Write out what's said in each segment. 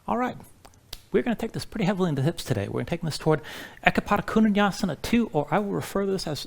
All right. We're going to take this pretty heavily into the hips today. We're going to take this toward Vinyasa 2, or I will refer to this as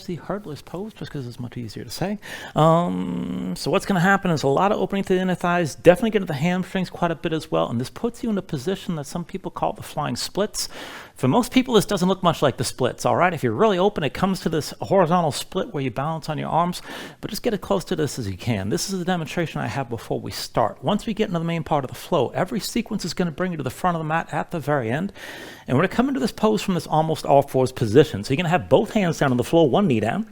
the hurdler's pose, just because it's much easier to say. So what's going to happen is a lot of opening to the inner thighs, definitely get into the hamstrings quite a bit as well, and this puts you in a position that some people call the flying splits. For most people, this doesn't look much like the splits, all right? If you're really open, it comes to this horizontal split where you balance on your arms, but just get as close to this as you can. This is the demonstration I have before we start. Once we get into the main part of the flow, every sequence is going to bring you to the front of the mat at the very end, and we're going to come into this pose from this almost all fours position. So you're going to have both hands down on the floor, one knee down,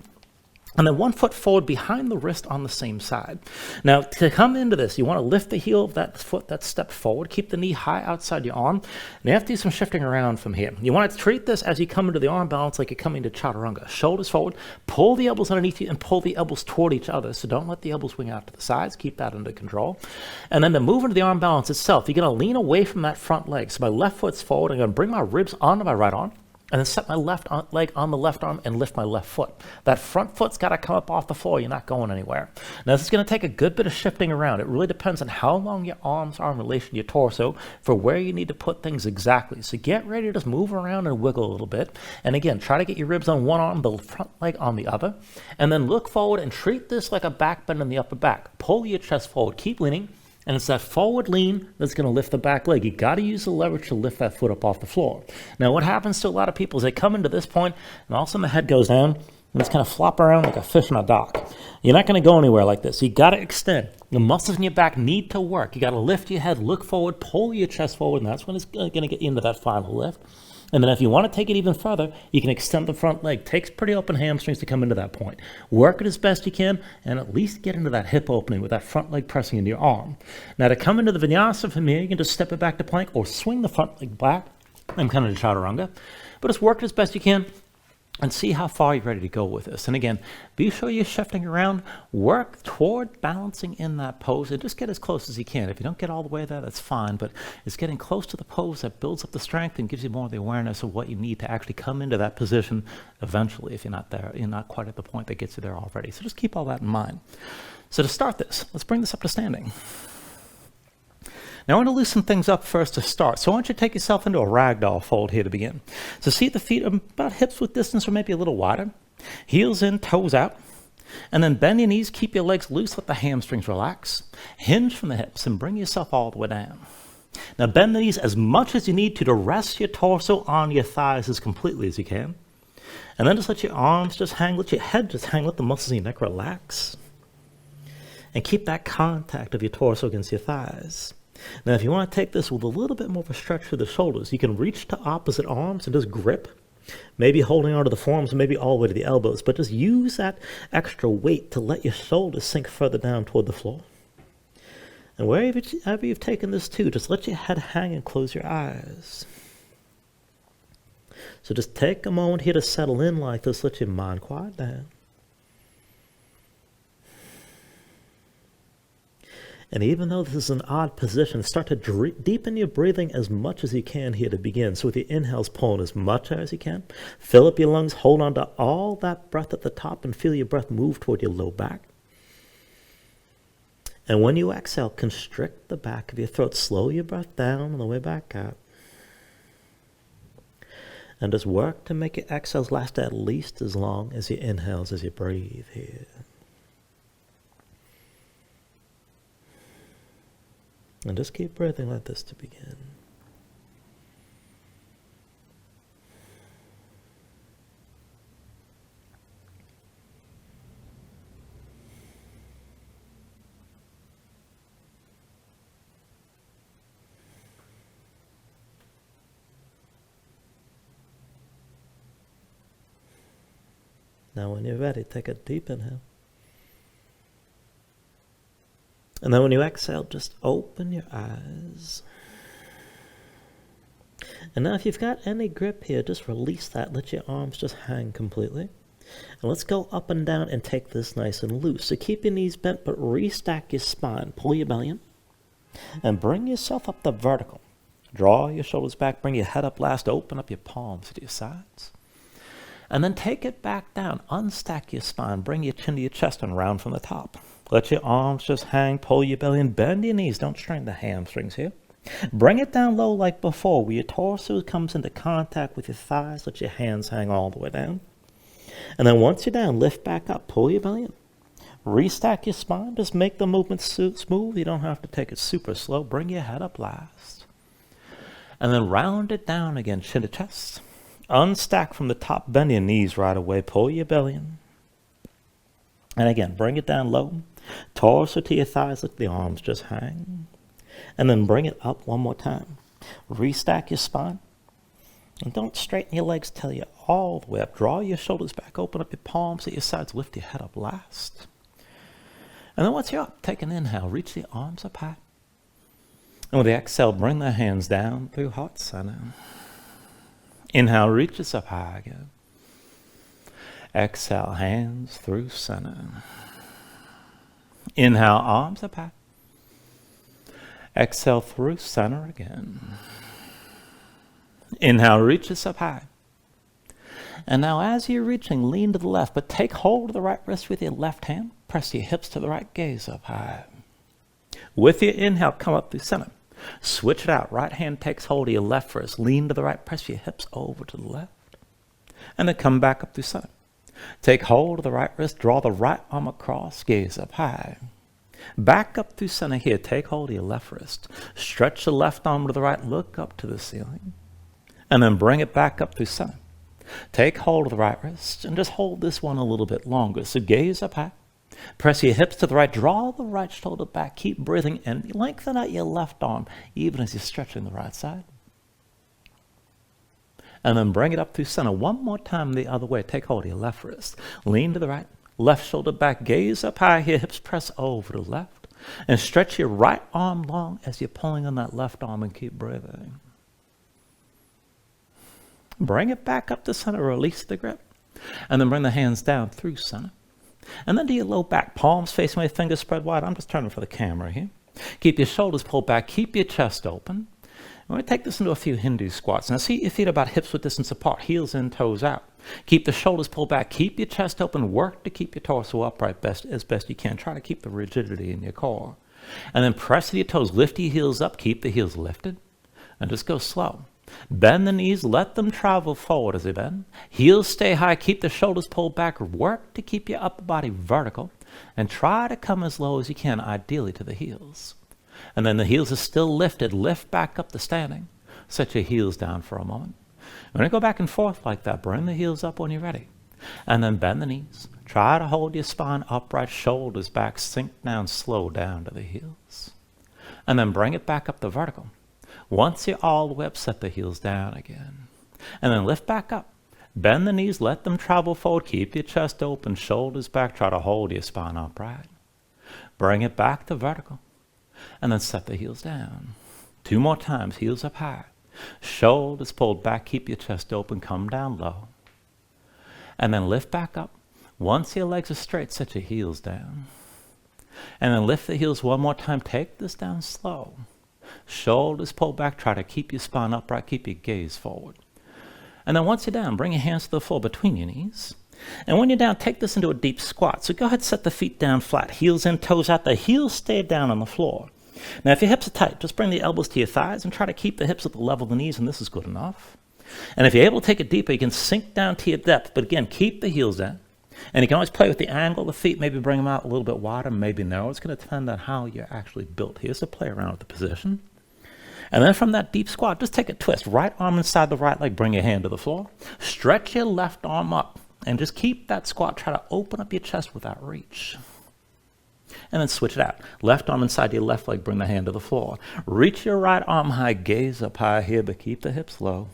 and then one foot forward behind the wrist on the same side. Now, to come into this, you want to lift the heel of that foot that's stepped forward, keep the knee high outside your arm, and you have to do some shifting around from here. You want to treat this as you come into the arm balance like you're coming to chaturanga. Shoulders forward, pull the elbows underneath you, and pull the elbows toward each other, so don't let the elbows wing out to the sides, keep that under control. And then to move into the arm balance itself, you're going to lean away from that front leg. So my left foot's forward, I'm going to bring my ribs onto my right arm, and then set my left leg on the left arm and lift my left foot. That front foot's got to come up off the floor. You're not going anywhere. Now, this is going to take a good bit of shifting around. It really depends on how long your arms are in relation to your torso for where you need to put things exactly. So get ready to just move around and wiggle a little bit. And again, try to get your ribs on one arm, the front leg on the other. And then look forward and treat this like a back bend in the upper back. Pull your chest forward. Keep leaning. And it's that forward lean that's going to lift the back leg. You got to use the leverage to lift that foot up off the floor. Now, what happens to a lot of people is they come into this point, and all of a sudden the head goes down, and it's kind of flop around like a fish in a dock. You're not going to go anywhere like this. You got to extend. The muscles in your back need to work. You got to lift your head, look forward, pull your chest forward, and that's when it's going to get into that final lift. And then if you want to take it even further, you can extend the front leg. Takes pretty open hamstrings to come into that point. Work it as best you can, and at least get into that hip opening with that front leg pressing into your arm. Now, to come into the vinyasa from here, you can just step it back to plank or swing the front leg back and come into chaturanga. But just work it as best you can and see how far you're ready to go with this. And again, be sure you're shifting around. Work toward balancing in that pose and just get as close as you can. If you don't get all the way there, that's fine, but it's getting close to the pose that builds up the strength and gives you more of the awareness of what you need to actually come into that position eventually. If you're not there, you're not quite at the point that gets you there already. So just keep all that in mind. So to start this, let's bring this up to standing. Now I want to loosen things up first to start. So I want you to take yourself into a ragdoll fold here to begin. So see the feet are about hips width distance or maybe a little wider. Heels in, toes out. And then bend your knees, keep your legs loose, let the hamstrings relax. Hinge from the hips and bring yourself all the way down. Now bend the knees as much as you need to rest your torso on your thighs as completely as you can. And then just let your arms just hang, let your head just hang, let the muscles in your neck relax. And keep that contact of your torso against your thighs. Now, if you want to take this with a little bit more of a stretch through the shoulders, you can reach to opposite arms and just grip, maybe holding onto the forearms, maybe all the way to the elbows, but just use that extra weight to let your shoulders sink further down toward the floor. And wherever you've taken this to, just let your head hang and close your eyes. So just take a moment here to settle in like this, let your mind quiet down. And even though this is an odd position, start to deepen your breathing as much as you can here to begin. So with your inhales, pull in as much as you can. Fill up your lungs, hold on to all that breath at the top, and feel your breath move toward your low back. And when you exhale, constrict the back of your throat. Slow your breath down on the way back out. And just work to make your exhales last at least as long as your inhales as you breathe here. And just keep breathing like this to begin. Now when you're ready, take a deep inhale. And then when you exhale, just open your eyes. And now if you've got any grip here, just release that. Let your arms just hang completely. And let's go up and down and take this nice and loose. So keep your knees bent, but restack your spine. Pull your belly in. And bring yourself up the vertical. Draw your shoulders back. Bring your head up last. Open up your palms to your sides. And then take it back down. Unstack your spine. Bring your chin to your chest and round from the top. Let your arms just hang, pull your belly in, bend your knees. Don't strain the hamstrings here. Bring it down low like before, where your torso comes into contact with your thighs. Let your hands hang all the way down. And then once you're down, lift back up, pull your belly in. Restack your spine, just make the movement smooth. You don't have to take it super slow. Bring your head up last. And then round it down again, chin to chest. Unstack from the top, bend your knees right away, pull your belly in. And again, bring it down low. Torso to your thighs, let the arms just hang. And then bring it up one more time. Restack your spine. And don't straighten your legs till you're all the way up. Draw your shoulders back, open up your palms at your sides, lift your head up last. And then once you're up, take an inhale, reach the arms up high. And with the exhale, bring the hands down through heart center. Inhale, reaches up high again. Exhale, hands through center. Inhale, arms up high. Exhale through center again. Inhale, reaches up high. And now as you're reaching, lean to the left, but take hold of the right wrist with your left hand. Press your hips to the right, gaze up high. With your inhale, come up through center. Switch it out. Right hand takes hold of your left wrist. Lean to the right, press your hips over to the left. And then come back up through center. Take hold of the right wrist, draw the right arm across, gaze up high. Back up through center here, take hold of your left wrist. Stretch the left arm to the right, look up to the ceiling. And then bring it back up through center. Take hold of the right wrist and just hold this one a little bit longer. So gaze up high. Press your hips to the right, draw the right shoulder back, keep breathing and lengthen out your left arm even as you're stretching the right side. And then bring it up through center. One more time the other way. Take hold of your left wrist. Lean to the right, left shoulder back, gaze up high here, hips press over to the left. And stretch your right arm long as you're pulling on that left arm and keep breathing. Bring it back up to center, release the grip. And then bring the hands down through center. And then to your low back, palms facing away, fingers spread wide. I'm just turning for the camera here. Keep your shoulders pulled back, keep your chest open. We're going to take this into a few Hindu squats. Now see your feet about hips width distance apart, heels in, toes out. Keep the shoulders pulled back, keep your chest open, work to keep your torso upright as best you can. Try to keep the rigidity in your core. And then press your toes, lift your heels up, keep the heels lifted, and just go slow. Bend the knees, let them travel forward as they bend. Heels stay high, keep the shoulders pulled back, work to keep your upper body vertical, and try to come as low as you can, ideally to the heels. And then the heels are still lifted, lift back up to standing. Set your heels down for a moment. We're going to go back and forth like that. Bring the heels up when you're ready. And then bend the knees. Try to hold your spine upright, shoulders back, sink down, slow down to the heels. And then bring it back up to vertical. Once you're all the way up, set the heels down again. And then lift back up. Bend the knees, let them travel forward. Keep your chest open, shoulders back. Try to hold your spine upright. Bring it back to vertical. And then set the heels down. 2 more times, heels up high. Shoulders pulled back, keep your chest open, come down low. And then lift back up. Once your legs are straight, set your heels down. And then lift the heels one more time. Take this down slow. Shoulders pulled back, try to keep your spine upright, keep your gaze forward. And then once you're down, bring your hands to the floor between your knees. And when you're down, take this into a deep squat. So go ahead, set the feet down flat, heels in, toes out. The heels stay down on the floor. Now, if your hips are tight, just bring the elbows to your thighs and try to keep the hips at the level of the knees, and this is good enough. And if you're able to take it deeper, you can sink down to your depth. But again, keep the heels down. And you can always play with the angle of the feet, maybe bring them out a little bit wider, maybe narrow. It's going to depend on how you're actually built here, so play around with the position. And then from that deep squat, just take a twist. Right arm inside the right leg, bring your hand to the floor. Stretch your left arm up, and just keep that squat. Try to open up your chest without reach. And then switch it out. Left arm inside your left leg, bring the hand to the floor. Reach your right arm high, gaze up high here, but keep the hips low.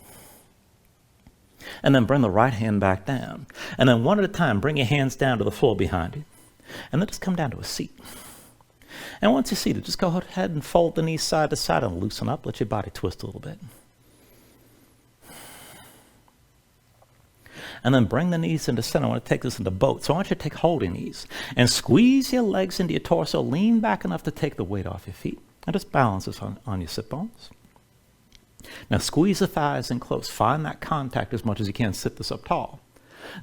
And then bring the right hand back down. And then one at a time, bring your hands down to the floor behind you. And then just come down to a seat. And once you're seated, just go ahead and fold the knees side to side and loosen up. Let your body twist a little bit. And then bring the knees into center. I want to take this into boat. So I want you to take hold of your knees and squeeze your legs into your torso. Lean back enough to take the weight off your feet. And just balance this on your sit bones. Now squeeze the thighs in close. Find that contact as much as you can. Sit this up tall.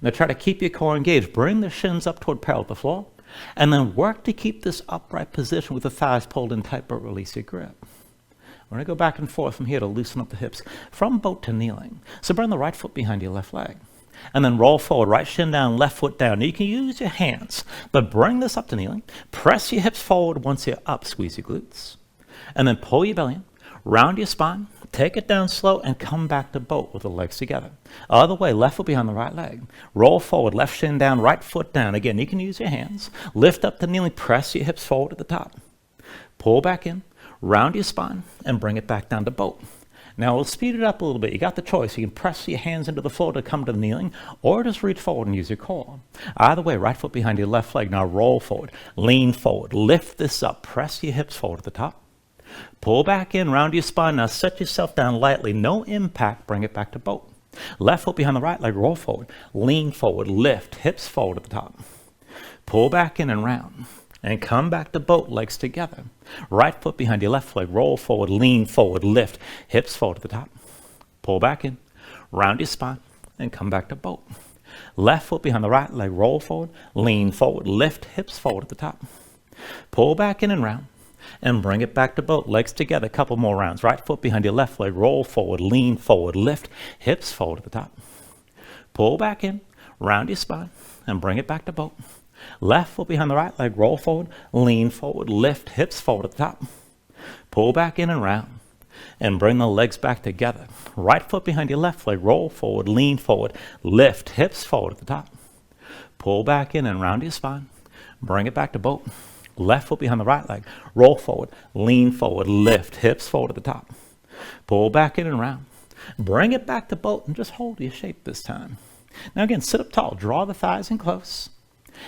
Now try to keep your core engaged. Bring the shins up toward parallel with the floor. And then work to keep this upright position with the thighs pulled in tight, but release your grip. We're going to go back and forth from here to loosen up the hips from boat to kneeling. So bring the right foot behind your left leg. And then roll forward, right shin down, left foot down. Now you can use your hands, but bring this up to kneeling. Press your hips forward once you're up. Squeeze your glutes. And then pull your belly in, round your spine, take it down slow, and come back to boat with the legs together. Other way, left foot behind the right leg. Roll forward, left shin down, right foot down. Again, you can use your hands. Lift up to kneeling, press your hips forward at the top. Pull back in, round your spine, and bring it back down to boat. Now we'll speed it up a little bit. You got the choice. You can press your hands into the floor to come to the kneeling, or just reach forward and use your core. Either way, right foot behind your left leg. Now roll forward, lean forward, lift this up, press your hips forward at the top. Pull back in, round your spine. Now set yourself down lightly. No impact. Bring it back to boat. Left foot behind the right leg. Roll forward, lean forward, lift, hips forward at the top. Pull back in and round. And come back to boat, legs together. Right foot behind your left leg. Roll forward, lean forward, lift, hips forward at the top. Pull back in, round your spine, and come back to boat. Left foot behind the right leg. Roll forward, lean forward, lift, hips forward at the top. Pull back in and round, and bring it back to boat, legs together. A couple more rounds. Right foot behind your left leg. Roll forward, lean forward, lift, hips forward at the top. Pull back in, round your spine, and bring it back to boat. Left foot behind the right leg, roll forward, lean forward, lift, hips forward at the top. Pull back in and round, and bring the legs back together. Right foot behind your left leg, roll forward, lean forward, lift, hips forward at the top. Pull back in and round your spine, bring it back to boat. Left foot behind the right leg, roll forward, lean forward, lift, hips forward at the top. Pull back in and round, bring it back to boat, and just hold your shape this time. Now again, sit up tall, draw the thighs in close.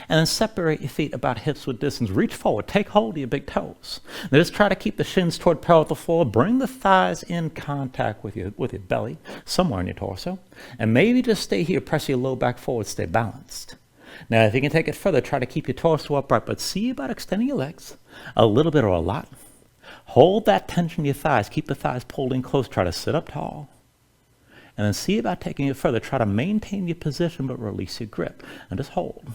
And then separate your feet about hips width distance. Reach forward. Take hold of your big toes. Now just try to keep the shins toward parallel with the floor. Bring the thighs in contact with your belly, somewhere in your torso. And maybe just stay here. Press your low back forward. Stay balanced. Now, if you can take it further, try to keep your torso upright. But see about extending your legs a little bit or a lot. Hold that tension in your thighs. Keep the thighs pulled in close. Try to sit up tall. And then see about taking it further. Try to maintain your position, but release your grip. And just hold.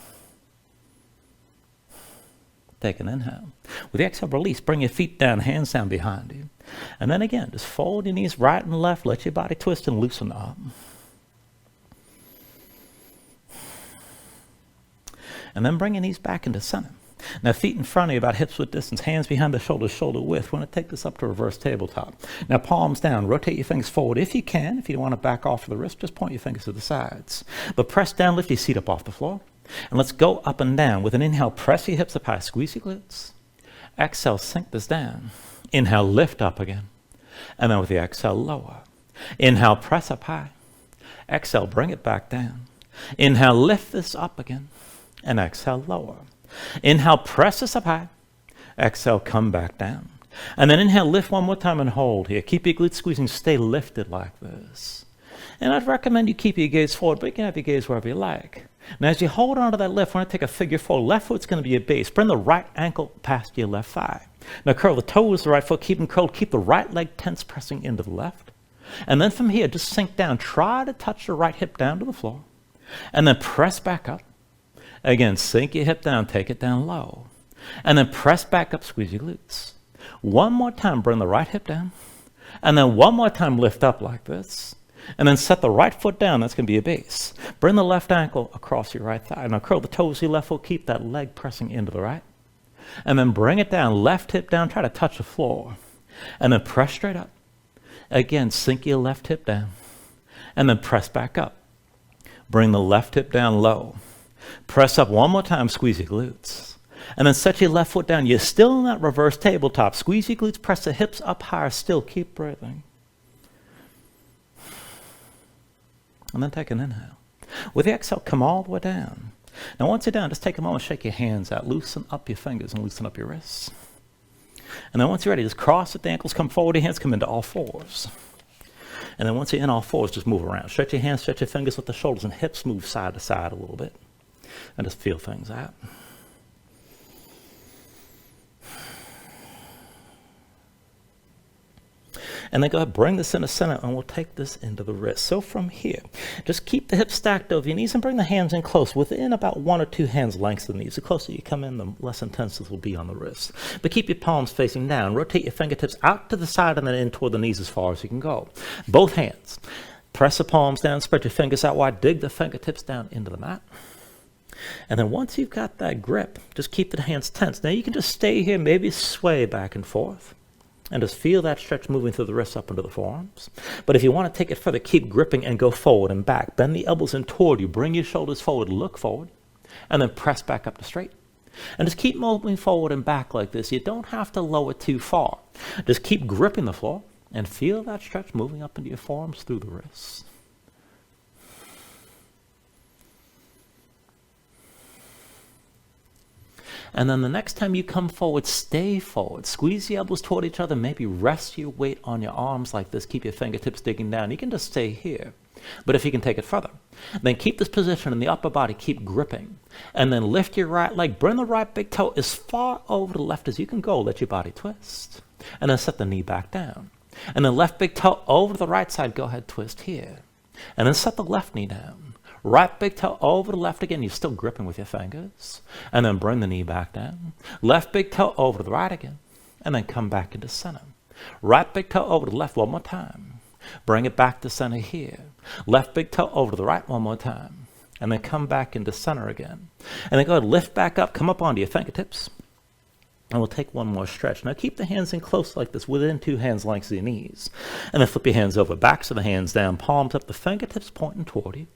Take an inhale. With the exhale, release. Bring your feet down, hands down behind you. And then again, just fold your knees right and left. Let your body twist and loosen up. And then bring your knees back into center. Now, feet in front of you, about hips width distance, hands behind the shoulders, shoulder width. We're going to take this up to reverse tabletop. Now, palms down. Rotate your fingers forward if you can. If you don't want to back off of the wrist, just point your fingers to the sides. But press down, lift your seat up off the floor. And let's go up and down. With an inhale, press your hips up high, squeeze your glutes. Exhale, sink this down. Inhale, lift up again. And then with the exhale, lower. Inhale, press up high. Exhale, bring it back down. Inhale, lift this up again. And exhale, lower. Inhale, press this up high. Exhale, come back down. And then inhale, lift one more time and hold here. Keep your glutes squeezing, stay lifted like this. And I'd recommend you keep your gaze forward, but you can have your gaze wherever you like. Now, as you hold on to that lift, we're going to take a figure four. Left foot's going to be your base. Bring the right ankle past your left thigh. Now, curl the toes to the right foot. Keep them curled. Keep the right leg tense, pressing into the left. And then from here, just sink down. Try to touch the right hip down to the floor. And then press back up. Again, sink your hip down. Take it down low. And then press back up. Squeeze your glutes. One more time, bring the right hip down. And then one more time, lift up like this. And then set the right foot down. That's going to be your base. Bring the left ankle across your right thigh. Now curl the toes to your left foot. Keep that leg pressing into the right. And then bring it down. Left hip down. Try to touch the floor. And then press straight up. Again, sink your left hip down. And then press back up. Bring the left hip down low. Press up one more time. Squeeze your glutes. And then set your left foot down. You're still in that reverse tabletop. Squeeze your glutes. Press the hips up higher. Still keep breathing. And then take an inhale. With the exhale, come all the way down. Now, once you're down, just take a moment, shake your hands out, loosen up your fingers and loosen up your wrists. And then once you're ready, just cross at the ankles, come forward, your hands come into all fours. And then once you're in all fours, just move around. Stretch your hands, stretch your fingers, let the shoulders and hips move side to side a little bit. And just feel things out. And then go ahead, bring this into center, and we'll take this into the wrist. So from here, just keep the hips stacked over your knees and bring the hands in close, within about 1 or 2 hands lengths of the knees. The closer you come in, the less intense this will be on the wrist. But keep your palms facing down. Rotate your fingertips out to the side and then in toward the knees as far as you can go. Both hands. Press the palms down, spread your fingers out wide, dig the fingertips down into the mat. And then once you've got that grip, just keep the hands tense. Now you can just stay here, maybe sway back and forth, and just feel that stretch moving through the wrists up into the forearms. But if you want to take it further, keep gripping and go forward and back. Bend the elbows in toward you, bring your shoulders forward, look forward, and then press back up to straight. And just keep moving forward and back like this. You don't have to lower too far. Just keep gripping the floor and feel that stretch moving up into your forearms through the wrists. And then the next time you come forward, stay forward. Squeeze the elbows toward each other. Maybe rest your weight on your arms like this. Keep your fingertips digging down. You can just stay here. But if you can take it further, then keep this position in the upper body. Keep gripping. And then lift your right leg. Bring the right big toe as far over the left as you can go. Let your body twist. And then set the knee back down. And then left big toe over to the right side. Go ahead, twist here. And then set the left knee down. Right big toe over the left again. You're still gripping with your fingers. And then bring the knee back down. Left big toe over to the right again. And then come back into center. Right big toe over to the left one more time. Bring it back to center here. Left big toe over to the right one more time. And then come back into center again. And then go ahead, lift back up. Come up onto your fingertips. And we'll take one more stretch. Now keep the hands in close like this, within 2 hands lengths of your knees. And then flip your hands over, backs of the hands down, palms up, the fingertips pointing toward you.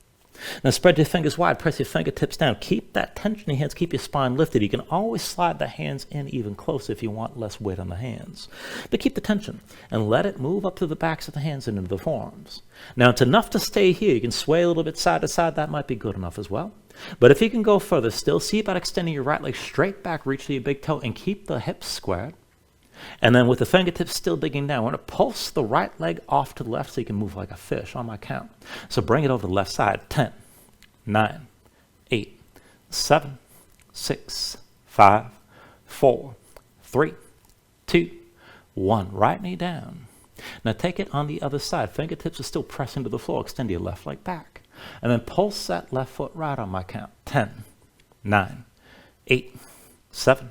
Now spread your fingers wide, press your fingertips down. Keep that tension in your hands, keep your spine lifted. You can always slide the hands in even closer if you want less weight on the hands. But keep the tension and let it move up to the backs of the hands and into the forearms. Now it's enough to stay here. You can sway a little bit side to side. That might be good enough as well. But if you can go further still, see about extending your right leg straight back, reach to your big toe, and keep the hips squared. And then with the fingertips still digging down, we're going to pulse the right leg off to the left so you can move like a fish on my count. So bring it over to the left side. 10, 9, 8, 7, 6, 5, 4, 3, 2, 1. Right knee down. Now take it on the other side. Fingertips are still pressing to the floor. Extend your left leg back. And then pulse that left foot right on my count. 10, 9, 8, 7,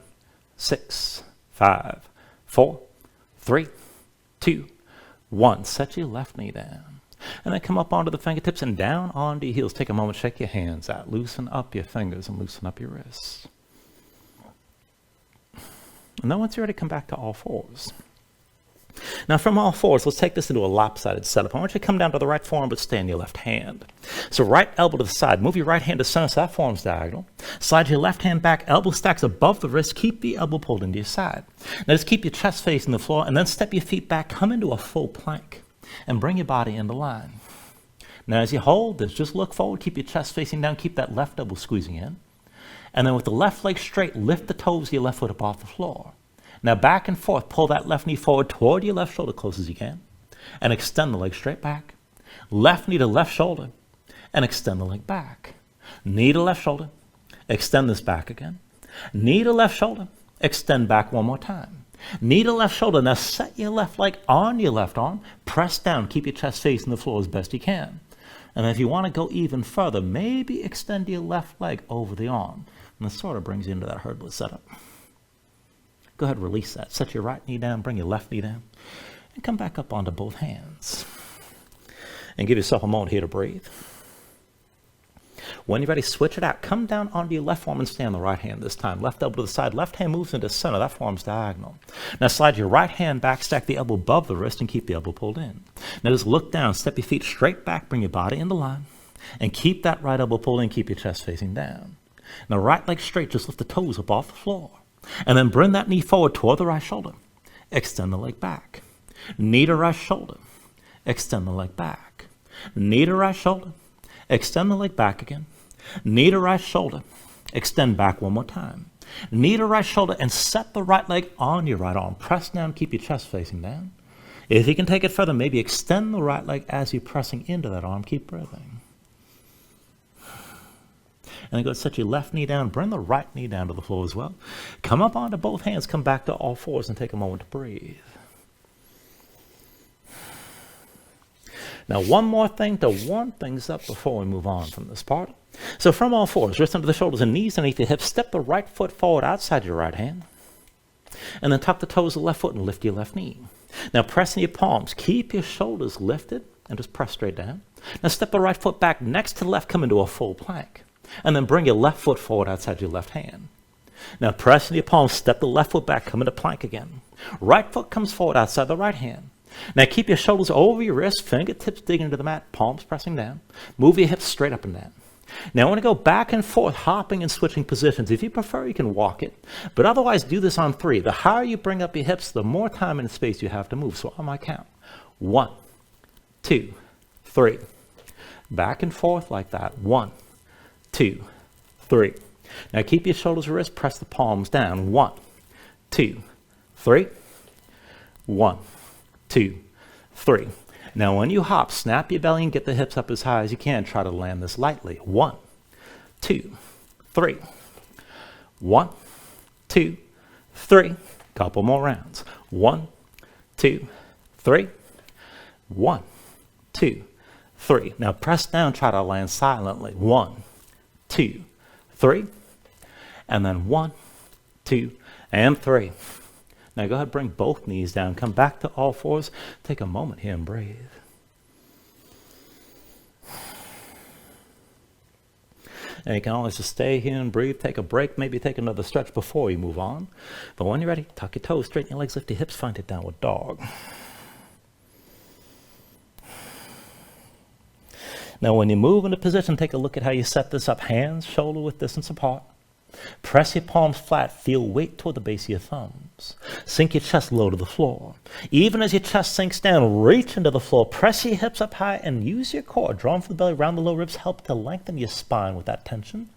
6, 5, 4, 3, 2, 1. Set your left knee down. And then come up onto the fingertips and down onto your heels. Take a moment, shake your hands out. Loosen up your fingers and loosen up your wrists. And then once you're ready, come back to all fours. Now from all fours, let's take this into a lopsided setup. I want you to come down to the right forearm, but stay on your left hand. So right elbow to the side. Move your right hand to center, so that forearm's diagonal. Slide your left hand back, elbow stacks above the wrist. Keep the elbow pulled into your side. Now just keep your chest facing the floor, and then step your feet back. Come into a full plank, and bring your body into line. Now as you hold this, just look forward. Keep your chest facing down. Keep that left elbow squeezing in. And then with the left leg straight, lift the toes of your left foot up off the floor. Now back and forth, pull that left knee forward toward your left shoulder close as you can, and extend the leg straight back. Left knee to left shoulder, and extend the leg back. Knee to left shoulder, extend this back again. Knee to left shoulder, extend back one more time. Knee to left shoulder, now set your left leg on your left arm, press down, keep your chest facing the floor as best you can. And if you want to go even further, maybe extend your left leg over the arm. And this sort of brings you into that hurdless setup. Go ahead, release that. Set your right knee down, bring your left knee down, and come back up onto both hands. And give yourself a moment here to breathe. When you're ready, switch it out. Come down onto your left forearm and stay on the right hand this time. Left elbow to the side. Left hand moves into center. That forearm's diagonal. Now slide your right hand back, stack the elbow above the wrist, and keep the elbow pulled in. Now just look down, step your feet straight back, bring your body into line, and keep that right elbow pulled in, keep your chest facing down. Now right leg straight, just lift the toes up off the floor. And then bring that knee forward toward the right shoulder. Extend the leg back. Knee to right shoulder. Extend the leg back. Knee to right shoulder. Extend the leg back again. Knee to right shoulder. Extend back one more time. Knee to right shoulder and set the right leg on your right arm. Press down, keep your chest facing down. If you can take it further, maybe extend the right leg as you're pressing into that arm. Keep breathing. And then go set your left knee down. Bring the right knee down to the floor as well. Come up onto both hands. Come back to all fours and take a moment to breathe. Now, one more thing to warm things up before we move on from this part. So from all fours, wrists under the shoulders and knees underneath your hips, step the right foot forward outside your right hand. And then tuck the toes of the left foot and lift your left knee. Now press in your palms. Keep your shoulders lifted and just press straight down. Now step the right foot back next to the left, come into a full plank. And then bring your left foot forward outside your left hand. Now press in your palms, step the left foot back, come into plank again. Right foot comes forward outside the right hand. Now keep your shoulders over your wrists, fingertips digging into the mat, palms pressing down. Move your hips straight up and down. Now I want to go back and forth, hopping and switching positions. If you prefer, you can walk it. But otherwise, do this on 3. The higher you bring up your hips, the more time and space you have to move. So on my count. 1, 2, 3. Back and forth like that. 1, 2, 3. Now keep your shoulders and wrists, press the palms down. 1, 2, 3. 1, 2, 3. Now when you hop, snap your belly and get the hips up as high as you can. Try to land this lightly. 1, 2, 3. 1, 2, 3. Couple more rounds. 1, 2, 3. 1, 2, 3. Now press down, try to land silently. 1, 2, 3. And then 1, 2, and 3. Now go ahead, bring both knees down. Come back to all fours. Take a moment here and breathe. And you can always just stay here and breathe. Take a break. Maybe take another stretch before you move on. But when you're ready, tuck your toes, straighten your legs, lift your hips, find your downward dog. Now when you move into position, take a look at how you set this up. Hands shoulder width distance apart. Press your palms flat, feel weight toward the base of your thumbs. Sink your chest low to the floor. Even as your chest sinks down, reach into the floor, press your hips up high and use your core, drawn from the belly around the low ribs, help to lengthen your spine with that tension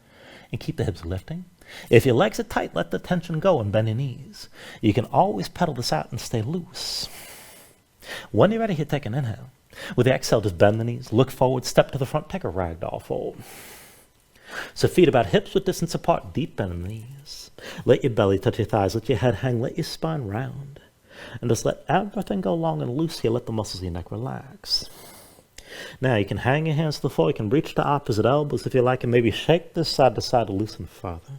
and keep the hips lifting. If your legs are tight, let the tension go and bend your knees. You can always pedal this out and stay loose. When you're ready, here, take an inhale. With the exhale, just bend the knees, look forward, step to the front, take a ragdoll fold. So feet about hips with distance apart, deep bend in the knees. Let your belly touch your thighs, let your head hang, let your spine round. And just let everything go long and loose here, let the muscles of your neck relax. Now you can hang your hands to the floor, you can reach to opposite elbows if you like, and maybe shake this side to side to loosen further.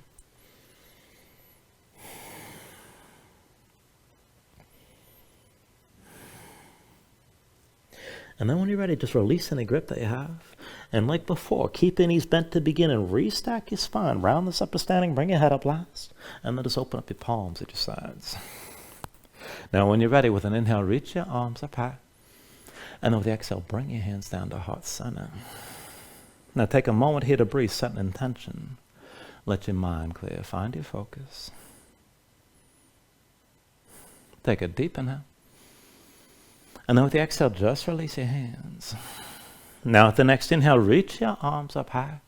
And then when you're ready, just release any grip that you have. And like before, keep your knees bent to begin and restack your spine. Round this up to standing, bring your head up last. And then just open up your palms at your sides. Now when you're ready, with an inhale, reach your arms up high. And then with the exhale, bring your hands down to heart center. Now take a moment here to breathe, set an intention. Let your mind clear, find your focus. Take a deep inhale. And then with the exhale, just release your hands. Now with the next inhale, reach your arms up high.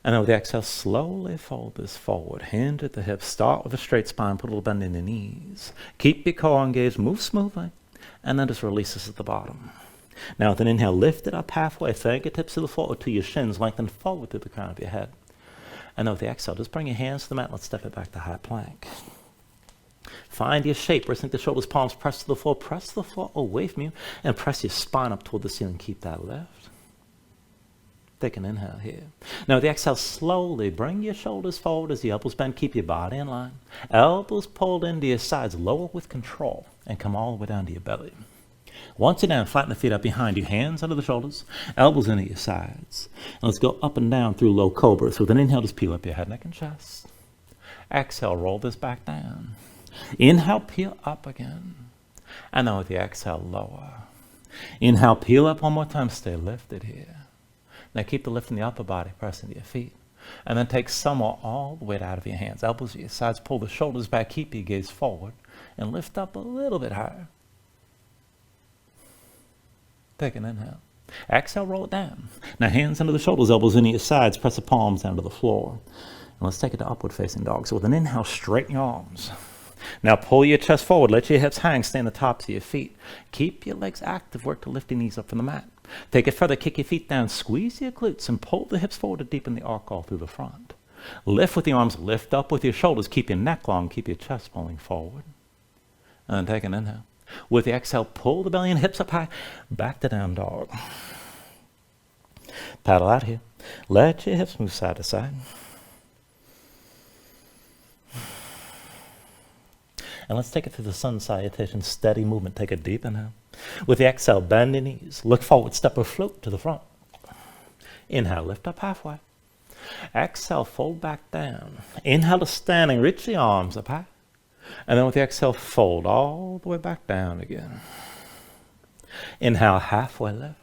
And then with the exhale, slowly fold this forward. Hinge at the hips. Start with a straight spine. Put a little bend in the knees. Keep your core engaged. Move smoothly. And then just release this at the bottom. Now with an inhale, lift it up halfway. Fingertips to the floor or to your shins. Lengthen forward through the crown of your head. And then with the exhale, just bring your hands to the mat. Let's step it back to high plank. Find your shape. Sink the shoulders, palms press to the floor. Press the floor away from you and press your spine up toward the ceiling. Keep that lift. Take an inhale here. Now with the exhale, slowly bring your shoulders forward as the elbows bend. Keep your body in line. Elbows pulled into your sides. Lower with control and come all the way down to your belly. Once you're down, flatten the feet up behind you. Hands under the shoulders. Elbows into your sides. And let's go up and down through low cobra. So with an inhale, just peel up your head, neck, and chest. Exhale, roll this back down. Inhale, peel up again. And then with the exhale, lower. Inhale, peel up one more time. Stay lifted here. Now keep the lift in the upper body, press into your feet. And then take some or all the weight out of your hands. Elbows at your sides, pull the shoulders back, keep your gaze forward, and lift up a little bit higher. Take an inhale. Exhale, roll it down. Now hands under the shoulders, elbows into your sides, press the palms down to the floor. And let's take it to upward facing dog. So with an inhale, straighten your arms. Now pull your chest forward, let your hips hang, stay on the tops of your feet. Keep your legs active, work to lift your knees up from the mat. Take it further, kick your feet down, squeeze your glutes and pull the hips forward to deepen the arc all through the front. Lift with the arms, lift up with your shoulders, keep your neck long, keep your chest pulling forward. And then take an inhale. With the exhale, pull the belly and hips up high, back to down dog. Paddle out here. Let your hips move side to side. And let's take it through the sun salutation, steady movement. Take a deep inhale. With the exhale, bend your knees. Look forward, step or float to the front. Inhale, lift up halfway. Exhale, fold back down. Inhale to standing, reach the arms up high. And then with the exhale, fold all the way back down again. Inhale, halfway lift.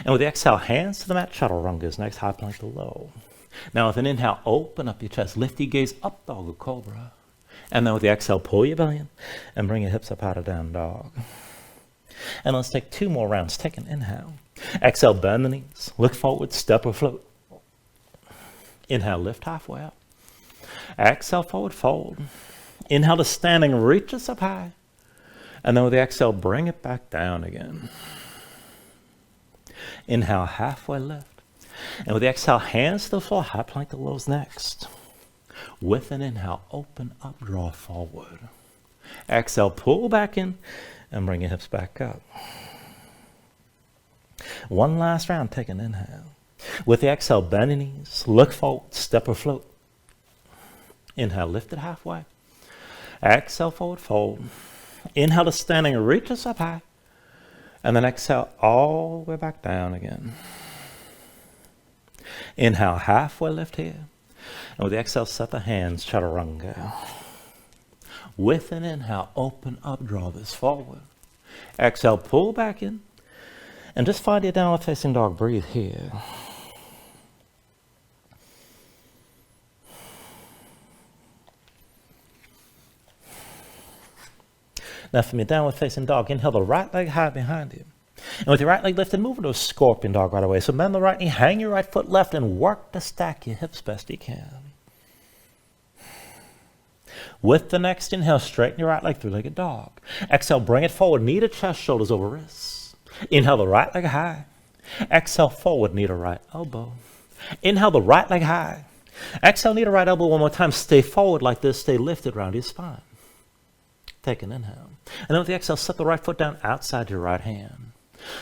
And with the exhale, hands to the mat, chaturanga is next, high plank to low. Now with an inhale, open up your chest, lift your gaze up, dog or cobra. And then with the exhale, pull your belly in and bring your hips up out of down dog. And let's take 2 more rounds. Take an inhale. Exhale, bend the knees. Look forward, step or float. Inhale, lift halfway up. Exhale, forward fold. Inhale to standing, reach us up high. And then with the exhale, bring it back down again. Inhale, halfway lift. And with the exhale, hands to the floor, high plank to lows next. With an inhale, open up, draw forward. Exhale, pull back in and bring your hips back up. One last round, take an inhale. With the exhale, bend your knees, look forward, step or float. Inhale, lift it halfway. Exhale, forward fold. Inhale to standing, reach us up high. And then exhale all the way back down again. Inhale, halfway lift here. And with the exhale, set the hands, chaturanga. With an inhale, open up, draw this forward. Exhale, pull back in. And just find your downward facing dog. Breathe here. Now from your downward facing dog, inhale the right leg high behind you. And with your right leg lifted, move into a scorpion dog right away. So bend the right knee, hang your right foot left, and work to stack your hips best you can. With the next inhale, straighten your right leg, 3-legged dog. Exhale, bring it forward, knee to chest, shoulders over wrists. Inhale the right leg high. Exhale, forward, knee to right elbow. Inhale the right leg high. Exhale, knee to right elbow one more time. Stay forward like this, stay lifted around your spine. Take an inhale. And then with the exhale, set the right foot down outside your right hand.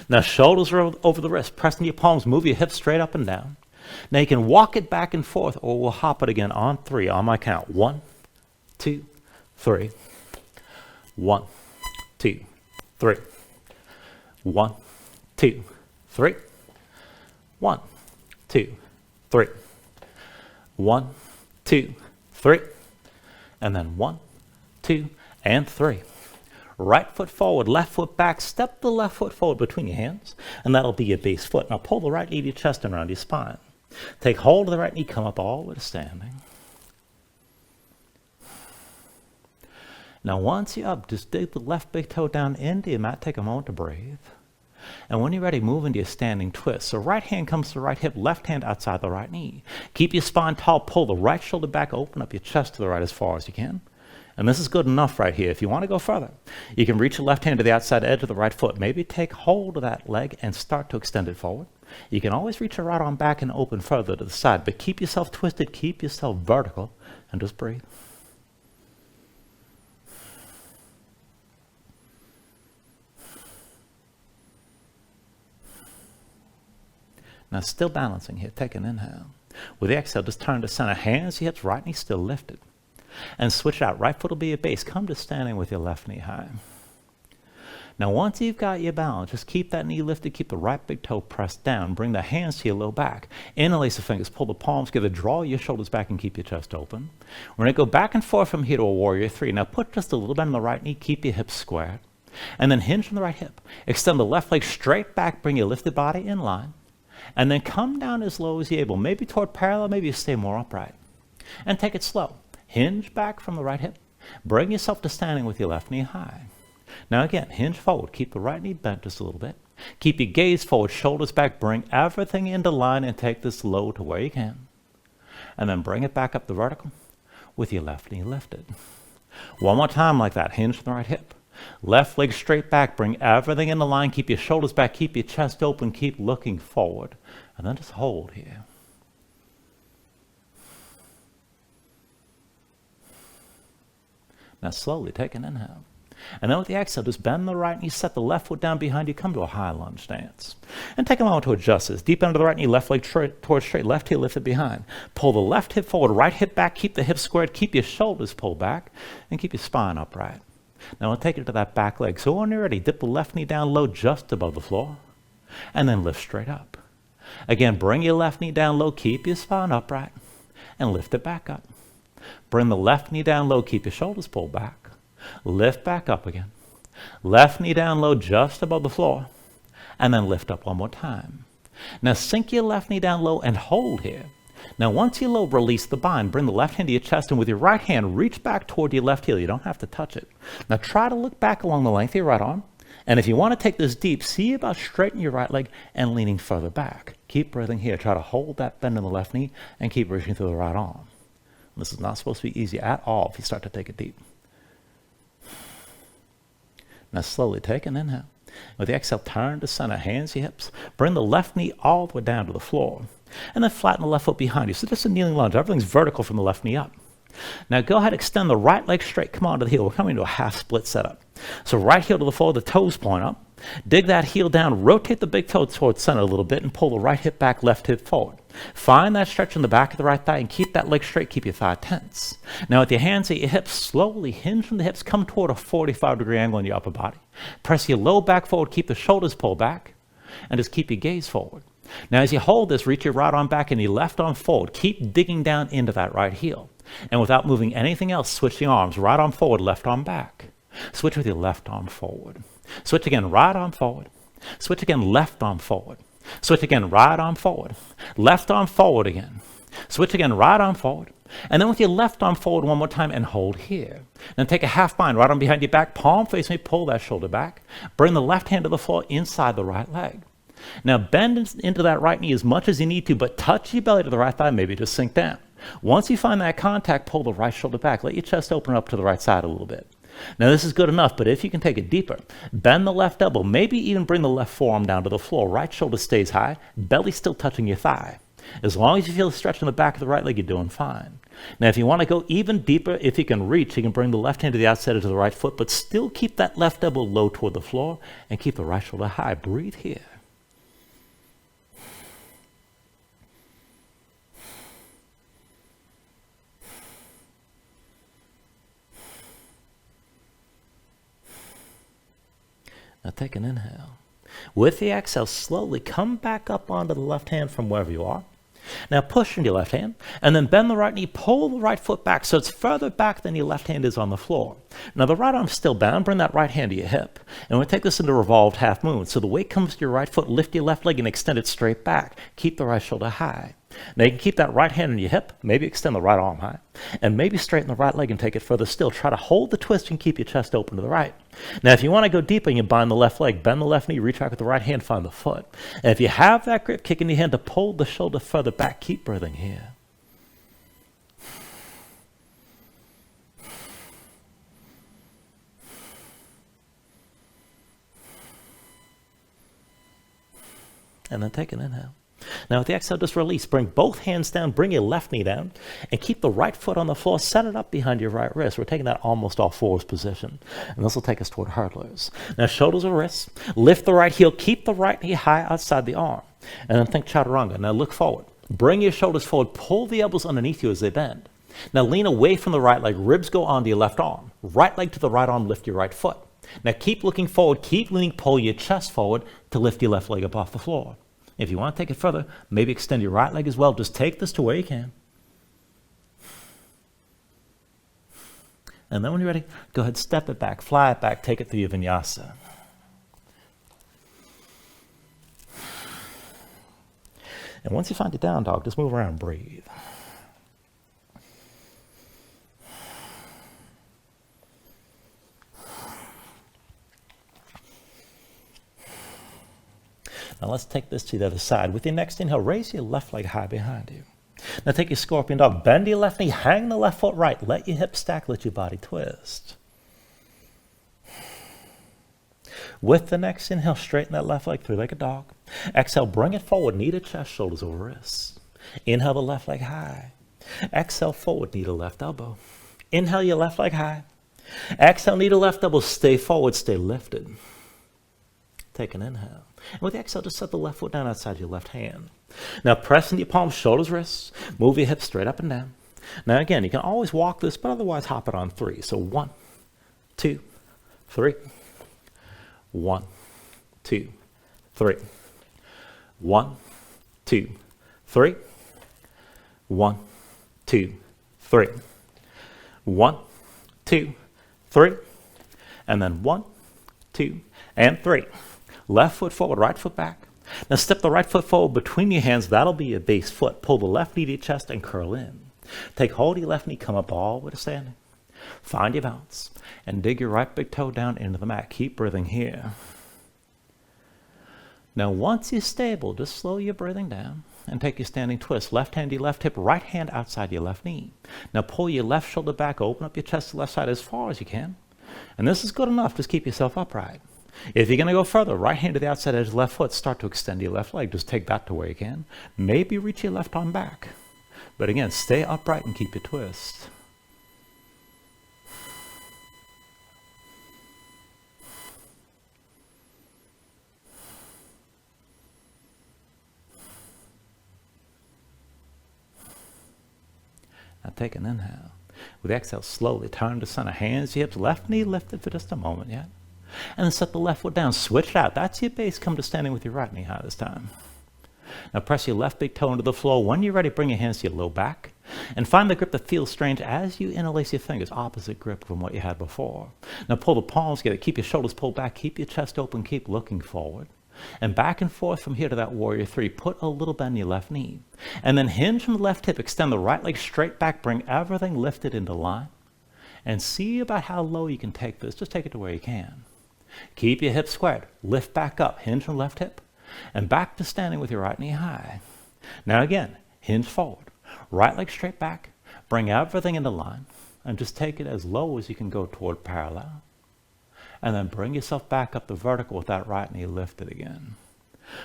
Now shoulders are over the wrist. Press into your palms. Move your hips straight up and down. Now you can walk it back and forth, or we'll hop it again on 3 on my count. 1, 2, 3. 1, 2, 3. 1, 2, 3. 1, 2, 3. 1, 2, 3. And then 1, 2, and 3. Right foot forward, left foot back. Step the left foot forward between your hands, and that'll be your base foot. Now pull the right knee to your chest and around your spine. Take hold of the right knee, come up all the way to standing. Now once you're up, just dig the left big toe down into your mat. Take a moment to breathe. And when you're ready, move into your standing twist. So right hand comes to the right hip, left hand outside the right knee. Keep your spine tall, pull the right shoulder back, open up your chest to the right as far as you can. And this is good enough right here. If you want to go further, you can reach your left hand to the outside edge of the right foot. Maybe take hold of that leg and start to extend it forward. You can always reach your right arm back and open further to the side, but keep yourself twisted, keep yourself vertical, and just breathe. Now still balancing here, take an inhale. With the exhale, just turn to center, hands, hips, right knee still lifted. And switch out. Right foot will be your base. Come to standing with your left knee high. Now once you've got your balance, just keep that knee lifted, keep the right big toe pressed down, bring the hands to your low back. Interlace the fingers, pull the palms together, draw your shoulders back and keep your chest open. We're going to go back and forth from here to a warrior 3. Now put just a little bend in the right knee, keep your hips squared. And then hinge from the right hip. Extend the left leg straight back, bring your lifted body in line. And then come down as low as you're able, maybe toward parallel, maybe you stay more upright. And take it slow. Hinge back from the right hip. Bring yourself to standing with your left knee high. Now again, hinge forward. Keep the right knee bent just a little bit. Keep your gaze forward, shoulders back. Bring everything into line and take this low to where you can. And then bring it back up the vertical with your left knee lifted. One more time like that. Hinge from the right hip. Left leg straight back. Bring everything into line. Keep your shoulders back. Keep your chest open. Keep looking forward. And then just hold here. Now slowly take an inhale. And then with the exhale, just bend the right knee, set the left foot down behind you, come to a high lunge stance. And take a moment to adjust this. Deep into the right knee, left leg towards straight, left heel lifted behind. Pull the left hip forward, right hip back, keep the hips squared, keep your shoulders pulled back, and keep your spine upright. Now we'll take it to that back leg. So when you're ready, dip the left knee down low just above the floor, and then lift straight up. Again, bring your left knee down low, keep your spine upright, and lift it back up. Bring the left knee down low, keep your shoulders pulled back. Lift back up again. Left knee down low just above the floor, and then lift up one more time. Now sink your left knee down low and hold here. Now once you're low, release the bind. Bring the left hand to your chest, and with your right hand, reach back toward your left heel. You don't have to touch it. Now try to look back along the length of your right arm, and if you want to take this deep, see about straightening your right leg and leaning further back. Keep breathing here. Try to hold that bend in the left knee and keep reaching through the right arm. This is not supposed to be easy at all if you start to take it deep. Now slowly take an inhale. With the exhale, turn to center, hands to hips. Bring the left knee all the way down to the floor. And then flatten the left foot behind you. So just a kneeling lunge. Everything's vertical from the left knee up. Now go ahead, extend the right leg straight. Come on to the heel. We're coming to a half split setup. So right heel to the floor, the toes point up. Dig that heel down, rotate the big toe towards center a little bit, and pull the right hip back, left hip forward. Find that stretch in the back of the right thigh and keep that leg straight, keep your thigh tense. Now with your hands at your hips, slowly hinge from the hips, come toward a 45-degree angle in your upper body. Press your low back forward, keep the shoulders pulled back, and just keep your gaze forward. Now as you hold this, reach your right arm back and your left arm forward. Keep digging down into that right heel. And without moving anything else, switch the arms. Right arm forward, left arm back. Switch with your left arm forward. Switch again, right arm forward. Switch again, left arm forward. Switch again, right arm forward. Left arm forward again. Switch again, right arm forward. And then with your left arm forward one more time and hold here. Then take a half bind, right arm behind your back, palm face me, pull that shoulder back. Bring the left hand to the floor inside the right leg. Now bend into that right knee as much as you need to, but touch your belly to the right thigh, maybe just sink down. Once you find that contact, pull the right shoulder back. Let your chest open up to the right side a little bit. Now this is good enough, but if you can take it deeper, bend the left elbow, maybe even bring the left forearm down to the floor. Right shoulder stays high, belly still touching your thigh. As long as you feel a stretch in the back of the right leg, you're doing fine. Now if you want to go even deeper, if you can reach, you can bring the left hand to the outside edge of the right foot, but still keep that left elbow low toward the floor and keep the right shoulder high. Breathe here. Now take an inhale. With the exhale, slowly come back up onto the left hand from wherever you are. Now push into your left hand, and then bend the right knee, pull the right foot back so it's further back than your left hand is on the floor. Now the right arm's still bound, bring that right hand to your hip. And we'll take this into revolved half moon. So the weight comes to your right foot, lift your left leg and extend it straight back. Keep the right shoulder high. Now you can keep that right hand on your hip, maybe extend the right arm high, and maybe straighten the right leg and take it further still. Try to hold the twist and keep your chest open to the right. Now if you want to go deeper, you bind the left leg, bend the left knee, reach back with the right hand, find the foot. And if you have that grip, kick in your hand to pull the shoulder further back. Keep breathing here. And then take an inhale. Now with the exhale, just release. Bring both hands down, bring your left knee down, and keep the right foot on the floor. Set it up behind your right wrist. We're taking that almost all fours position. And this will take us toward hurdlers. Now shoulders or wrists. Lift the right heel. Keep the right knee high outside the arm. And then think chaturanga. Now look forward. Bring your shoulders forward. Pull the elbows underneath you as they bend. Now lean away from the right leg. Ribs go onto your left arm. Right leg to the right arm. Lift your right foot. Now keep looking forward. Keep leaning. Pull your chest forward to lift your left leg up off the floor. If you want to take it further, maybe extend your right leg as well. Just take this to where you can. And then when you're ready, go ahead, step it back, fly it back, take it through your vinyasa. And once you find your down dog, just move around and breathe. Now let's take this to the other side. With your next inhale, raise your left leg high behind you. Now take your scorpion dog, bend your left knee, hang the left foot right, let your hips stack, let your body twist. With the next inhale, straighten that left leg, three-legged dog. Exhale, bring it forward, knee to chest, shoulders over wrists. Inhale the left leg high. Exhale forward, knee to left elbow. Inhale your left leg high. Exhale, knee to left elbow, stay forward, stay lifted. Take an inhale. And with the exhale, just set the left foot down outside your left hand. Now press into your palms, shoulders, wrists. Move your hips straight up and down. Now again, you can always walk this, but otherwise hop it on 3. So 1, 2, 3. 1, 2, 3. 1, 2, 3. 1, 2, 3. 1, 2, 3. And then 1, 2, and 3. Left foot forward, right foot back. Now step the right foot forward between your hands. That'll be your base foot. Pull the left knee to your chest and curl in. Take hold of your left knee, come up all the way to standing. Find your balance and dig your right big toe down into the mat. Keep breathing here. Now once you're stable, just slow your breathing down and take your standing twist. Left hand to your left hip, right hand outside your left knee. Now pull your left shoulder back, open up your chest to the left side as far as you can. And this is good enough. Just keep yourself upright. If you're going to go further, right hand to the outside edge of the left foot, start to extend your left leg. Just take that to where you can. Maybe reach your left arm back. But again, stay upright and keep your twist. Now take an inhale. With the exhale, slowly turn to center. Hands to hips, left knee lifted for just a moment yet. And then set the left foot down. Switch it out. That's your base. Come to standing with your right knee high this time. Now press your left big toe into the floor. When you're ready, bring your hands to your low back. And find the grip that feels strange as you interlace your fingers. Opposite grip from what you had before. Now pull the palms together. Keep your shoulders pulled back. Keep your chest open. Keep looking forward. And back and forth from here to that warrior 3. Put a little bend in your left knee. And then hinge from the left hip. Extend the right leg straight back. Bring everything lifted into line. And see about how low you can take this. Just take it to where you can. Keep your hips squared. Lift back up. Hinge from left hip. And back to standing with your right knee high. Now again, hinge forward. Right leg straight back. Bring everything into line. And just take it as low as you can go toward parallel. And then bring yourself back up the vertical with that right knee lifted again.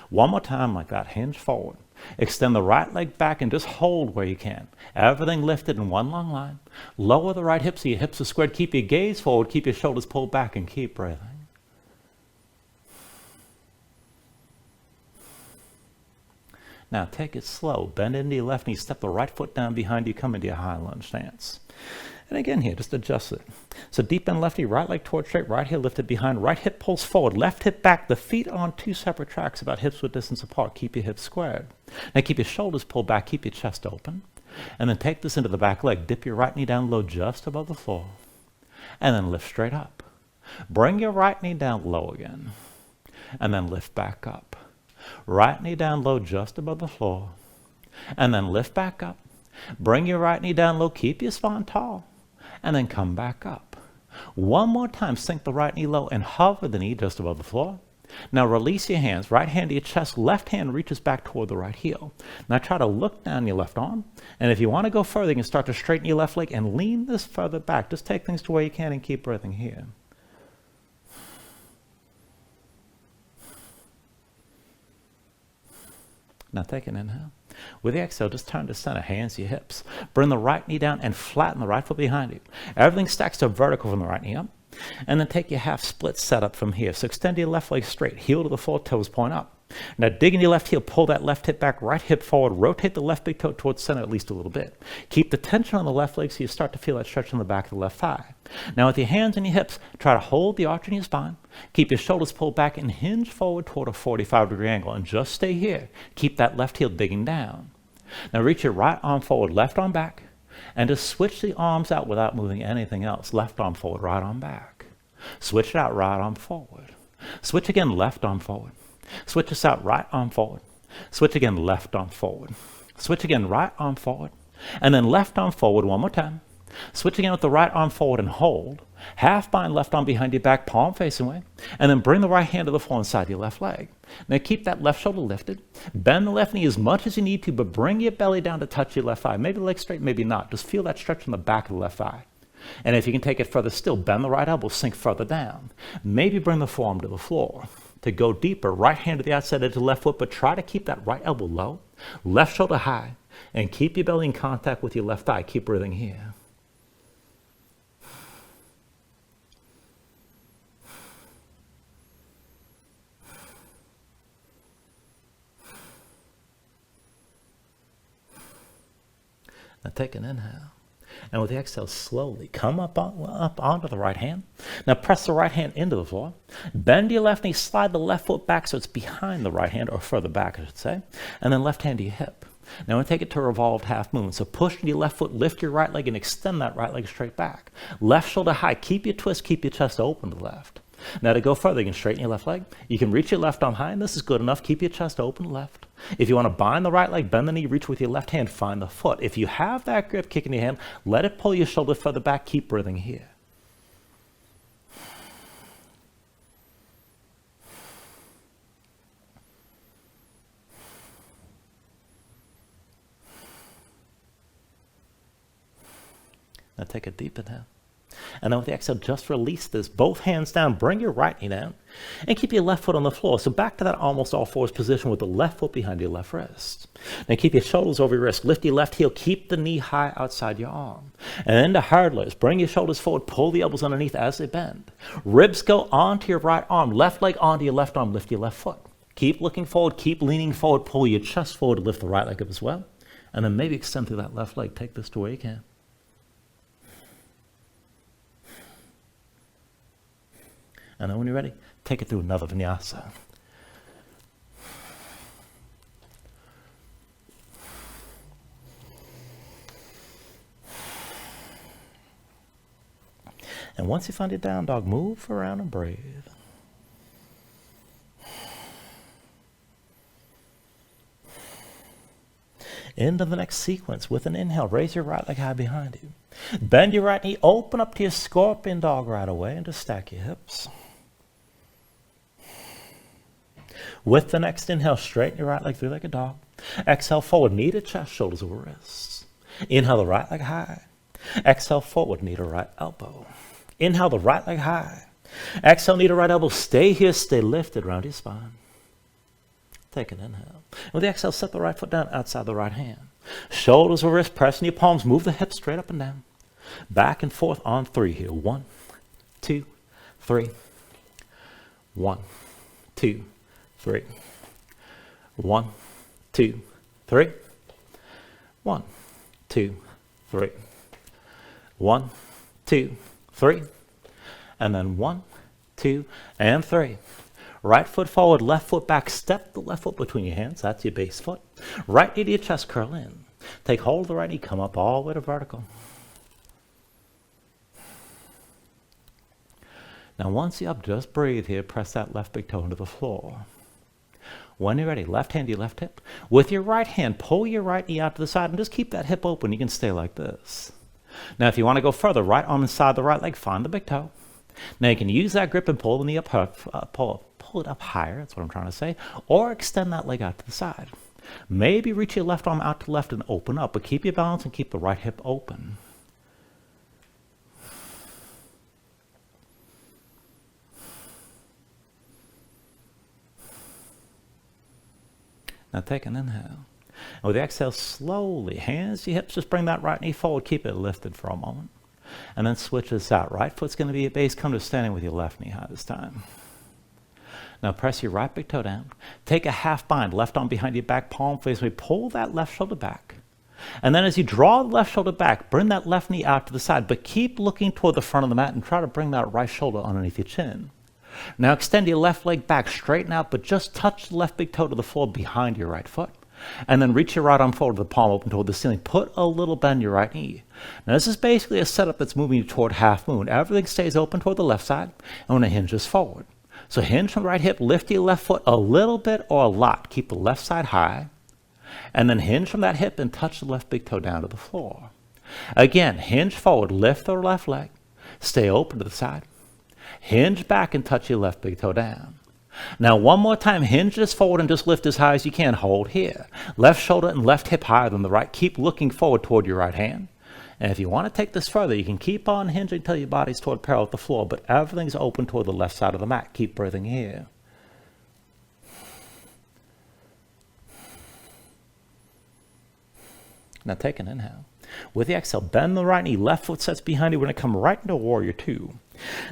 One more time like that. Hinge forward. Extend the right leg back and just hold where you can. Everything lifted in one long line. Lower the right hip so your hips are squared. Keep your gaze forward. Keep your shoulders pulled back and keep breathing. Now take it slow. Bend into your left knee. Step the right foot down behind you. Come into your high lunge stance. And again here, just adjust it. So deep bend left knee, right leg toward straight, right heel lifted behind, right hip pulls forward, left hip back. The feet are on 2 separate tracks, about hips width distance apart. Keep your hips squared. Now keep your shoulders pulled back. Keep your chest open. And then take this into the back leg. Dip your right knee down low just above the floor. And then lift straight up. Bring your right knee down low again. And then lift back up. Right knee down low just above the floor. And then lift back up. Bring your right knee down low. Keep your spine tall. And then come back up. One more time. Sink the right knee low and hover the knee just above the floor. Now release your hands. Right hand to your chest. Left hand reaches back toward the right heel. Now try to look down your left arm. And if you want to go further, you can start to straighten your left leg and lean this further back. Just take things to where you can and keep breathing here. Now take an inhale. With the exhale, just turn to center, hands to your hips. Bring the right knee down and flatten the right foot behind you. Everything stacks to vertical from the right knee up. And then take your half split setup from here. So extend your left leg straight, heel to the floor, toes point up. Now dig in your left heel, pull that left hip back, right hip forward, rotate the left big toe towards center at least a little bit. Keep the tension on the left leg so you start to feel that stretch on the back of the left thigh. Now with your hands on your hips, try to hold the arch in your spine. Keep your shoulders pulled back and hinge forward toward a 45-degree angle. And just stay here. Keep that left heel digging down. Now reach your right arm forward, left arm back. And just switch the arms out without moving anything else. Left arm forward, right arm back. Switch it out, right arm forward. Switch again, left arm forward. Switch this out, right arm forward. Switch again, left arm forward. Switch again, right arm forward. And then left arm forward one more time. Switch again with the right arm forward and hold. Half bind left arm behind your back, palm facing away. And then bring the right hand to the floor inside your left leg. Now keep that left shoulder lifted. Bend the left knee as much as you need to, but bring your belly down to touch your left thigh. Maybe the leg straight, maybe not. Just feel that stretch in the back of the left thigh. And if you can take it further still, bend the right elbow, sink further down. Maybe bring the forearm to the floor. To go deeper, right hand to the outside edge of the left foot, but try to keep that right elbow low, left shoulder high, and keep your belly in contact with your left thigh. Keep breathing here. Now take an inhale. And with the exhale, slowly come up onto the right hand. Now press the right hand into the floor. Bend your left knee, slide the left foot back so it's behind the right hand, or further back, I should say. And then left hand to your hip. Now we'll take it to a revolved half moon. So push your left foot, lift your right leg, and extend that right leg straight back. Left shoulder high. Keep your twist, keep your chest open to the left. Now to go further, you can straighten your left leg. You can reach your left arm high, and this is good enough. Keep your chest open left. If you want to bind the right leg, bend the knee, reach with your left hand, find the foot. If you have that grip kick in your hand, let it pull your shoulder further back. Keep breathing here. Now take a deep inhale. And then with the exhale, just release this. Both hands down, bring your right knee down, and keep your left foot on the floor. So back to that almost all fours position with the left foot behind your left wrist. Now keep your shoulders over your wrist. Lift your left heel. Keep the knee high outside your arm. And then to hard lift. Bring your shoulders forward. Pull the elbows underneath as they bend. Ribs go onto your right arm. Left leg onto your left arm. Lift your left foot. Keep looking forward. Keep leaning forward. Pull your chest forward to lift the right leg up as well. And then maybe extend through that left leg. Take this to where you can. And then when you're ready, take it through another vinyasa. And once you find your down dog, move around and breathe. Into the next sequence with an inhale. Raise your right leg high behind you. Bend your right knee, open up to your scorpion dog right away, and just stack your hips. With the next inhale, straighten your right leg through like a dog. Exhale forward, knee to chest, shoulders over wrists. Inhale the right leg high. Exhale forward, knee to right elbow. Inhale the right leg high. Exhale, knee to right elbow. Stay here, stay lifted around your spine. Take an inhale. With the exhale, set the right foot down outside the right hand. Shoulders over wrists, pressing your palms. Move the hips straight up and down. Back and forth on 3 here. 1, 2, 3. 1, 2, 3. 1, 2, 3. 1, 2, 3. 1, 2, 3. And then 1, 2, and 3. Right foot forward, left foot back. Step the left foot between your hands. That's your base foot. Right knee to your chest, curl in. Take hold of the right knee, come up all the way to vertical. Now once you're up, just breathe here. Press that left big toe into the floor. When you're ready, left hand to your left hip. With your right hand, pull your right knee out to the side and just keep that hip open. You can stay like this. Now if you want to go further, right arm inside the right leg, find the big toe. Now you can use that grip and pull the knee up, pull it up higher, that's what I'm trying to say, or extend that leg out to the side. Maybe reach your left arm out to the left and open up, but keep your balance and keep the right hip open. Now take an inhale. And with the exhale, slowly, hands to your hips, just bring that right knee forward, keep it lifted for a moment. And then switch this out. Right foot's going to be at base, come to standing with your left knee high this time. Now press your right big toe down. Take a half bind, left arm behind your back, palm facing away. Pull that left shoulder back. And then as you draw the left shoulder back, bring that left knee out to the side, but keep looking toward the front of the mat and try to bring that right shoulder underneath your chin. Now extend your left leg back, straighten out, but just touch the left big toe to the floor behind your right foot. And then reach your right arm forward with the palm open toward the ceiling. Put a little bend in your right knee. Now this is basically a setup that's moving you toward half moon. Everything stays open toward the left side, and when it hinges forward. So hinge from the right hip, lift your left foot a little bit or a lot. Keep the left side high. And then hinge from that hip and touch the left big toe down to the floor. Again, hinge forward, lift the left leg. Stay open to the side. Hinge back and touch your left big toe down. Now one more time, hinge this forward and just lift as high as you can. Hold here. Left shoulder and left hip higher than the right. Keep looking forward toward your right hand. And if you want to take this further, you can keep on hinging until your body's toward parallel with the floor, but everything's open toward the left side of the mat. Keep breathing here. Now take an inhale. With the exhale, bend the right knee, left foot sets behind you. We're going to come right into warrior 2.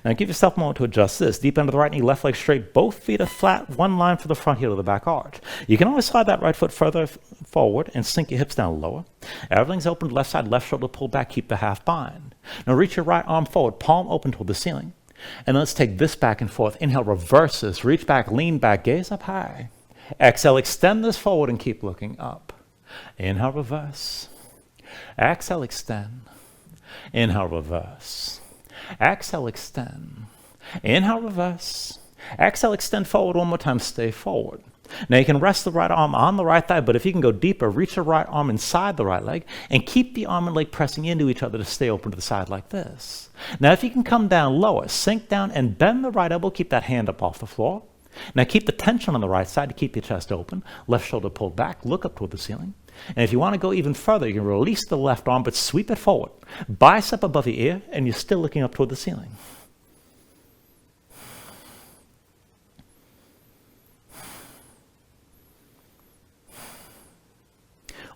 Now give yourself a moment to adjust this. Deep into the right knee, left leg straight, both feet are flat, one line for the front heel to the back arch. You can always slide that right foot further forward and sink your hips down lower. Everything's open, left side, left shoulder pull back, keep the half bind. Now reach your right arm forward, palm open toward the ceiling. And let's take this back and forth. Inhale, reverse this, reach back, lean back, gaze up high. Exhale, extend this forward and keep looking up. Inhale, reverse. Exhale, extend. Inhale, reverse. Exhale, extend. Inhale, reverse. Exhale, extend forward one more time, stay forward. Now you can rest the right arm on the right thigh, but if you can go deeper, reach the right arm inside the right leg and keep the arm and leg pressing into each other to stay open to the side like this. Now if you can come down lower, sink down and bend the right elbow, keep that hand up off the floor. Now keep the tension on the right side to keep your chest open, left shoulder pulled back, look up toward the ceiling. And if you want to go even further, you can release the left arm, but sweep it forward. Bicep above your ear, and you're still looking up toward the ceiling.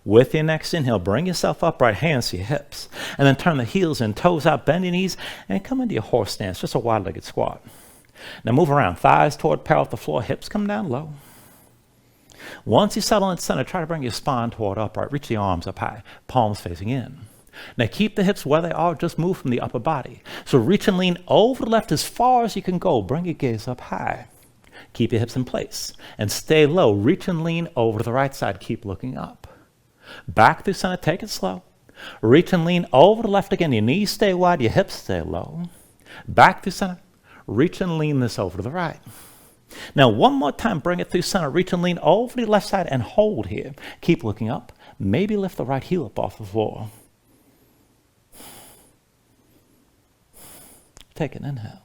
With your next inhale, bring yourself upright, hands to your hips, and then turn the heels and toes out, bend your knees, and come into your horse stance, just a wide-legged squat. Now move around, thighs toward parallel with the floor, hips come down low. Once you settle in center, try to bring your spine toward upright. Reach the arms up high, palms facing in. Now keep the hips where they are, just move from the upper body. So reach and lean over the left as far as you can go. Bring your gaze up high. Keep your hips in place and stay low. Reach and lean over to the right side. Keep looking up. Back through center, take it slow. Reach and lean over to the left again. Your knees stay wide, your hips stay low. Back through center. Reach and lean this over to the right. Now one more time, bring it through center, reach and lean over to the left side and hold here. Keep looking up. Maybe lift the right heel up off the floor. Take an inhale.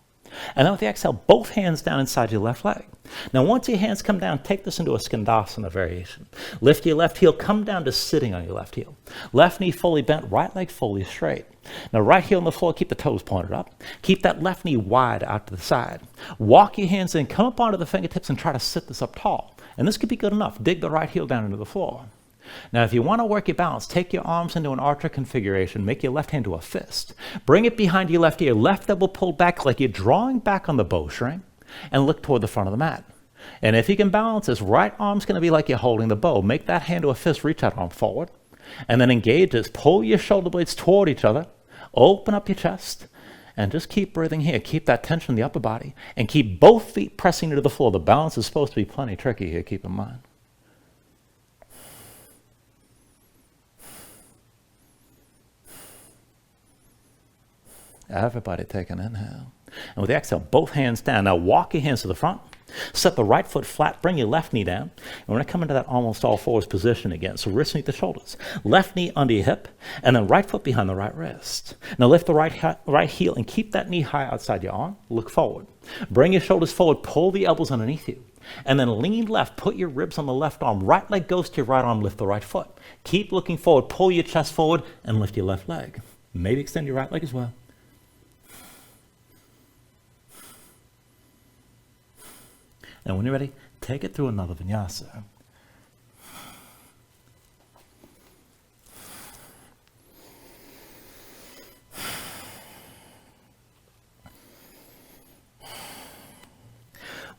And then with the exhale, both hands down inside your left leg. Now once your hands come down, take this into a skandasana variation. Lift your left heel, come down to sitting on your left heel. Left knee fully bent, right leg fully straight. Now right heel on the floor, keep the toes pointed up. Keep that left knee wide out to the side. Walk your hands in, come up onto the fingertips and try to sit this up tall. And this could be good enough. Dig the right heel down into the floor. Now if you want to work your balance, take your arms into an archer configuration, make your left hand to a fist. Bring it behind your left ear, left elbow pulled back like you're drawing back on the bowstring, and look toward the front of the mat. And if you can balance this, right arm's going to be like you're holding the bow. Make that hand to a fist, reach that arm forward, and then engage this. Pull your shoulder blades toward each other, open up your chest, and just keep breathing here. Keep that tension in the upper body, and keep both feet pressing into the floor. The balance is supposed to be plenty tricky here, keep in mind. Everybody take an inhale. And with the exhale, both hands down. Now walk your hands to the front. Set the right foot flat. Bring your left knee down. And we're going to come into that almost all fours position again. So wrist beneath the shoulders. Left knee under your hip. And then right foot behind the right wrist. Now lift the right heel and keep that knee high outside your arm. Look forward. Bring your shoulders forward. Pull the elbows underneath you. And then lean left. Put your ribs on the left arm. Right leg goes to your right arm. Lift the right foot. Keep looking forward. Pull your chest forward and lift your left leg. Maybe extend your right leg as well. And when you're ready, take it through another vinyasa.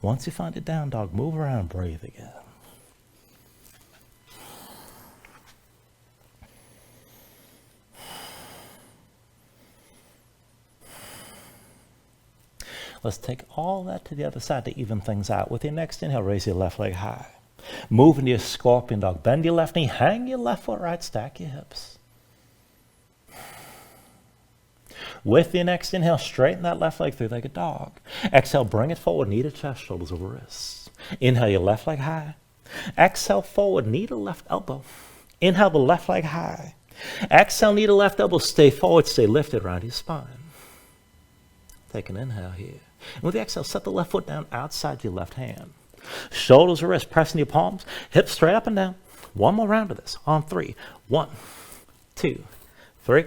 Once you find it down dog, move around, breathe again. Let's take all that to the other side to even things out. With your next inhale, raise your left leg high. Move into your scorpion dog. Bend your left knee, hang your left foot right, stack your hips. With your next inhale, straighten that left leg, three-legged dog. Exhale, bring it forward, knee to chest, shoulders over wrists. Inhale your left leg high. Exhale forward, knee to left elbow. Inhale the left leg high. Exhale, knee to left elbow, stay forward, stay lifted around your spine. Take an inhale here. And with the exhale, set the left foot down outside your left hand. Shoulders or wrists, pressing your palms, hips straight up and down. One more round of this on 3. 1, 2, 3.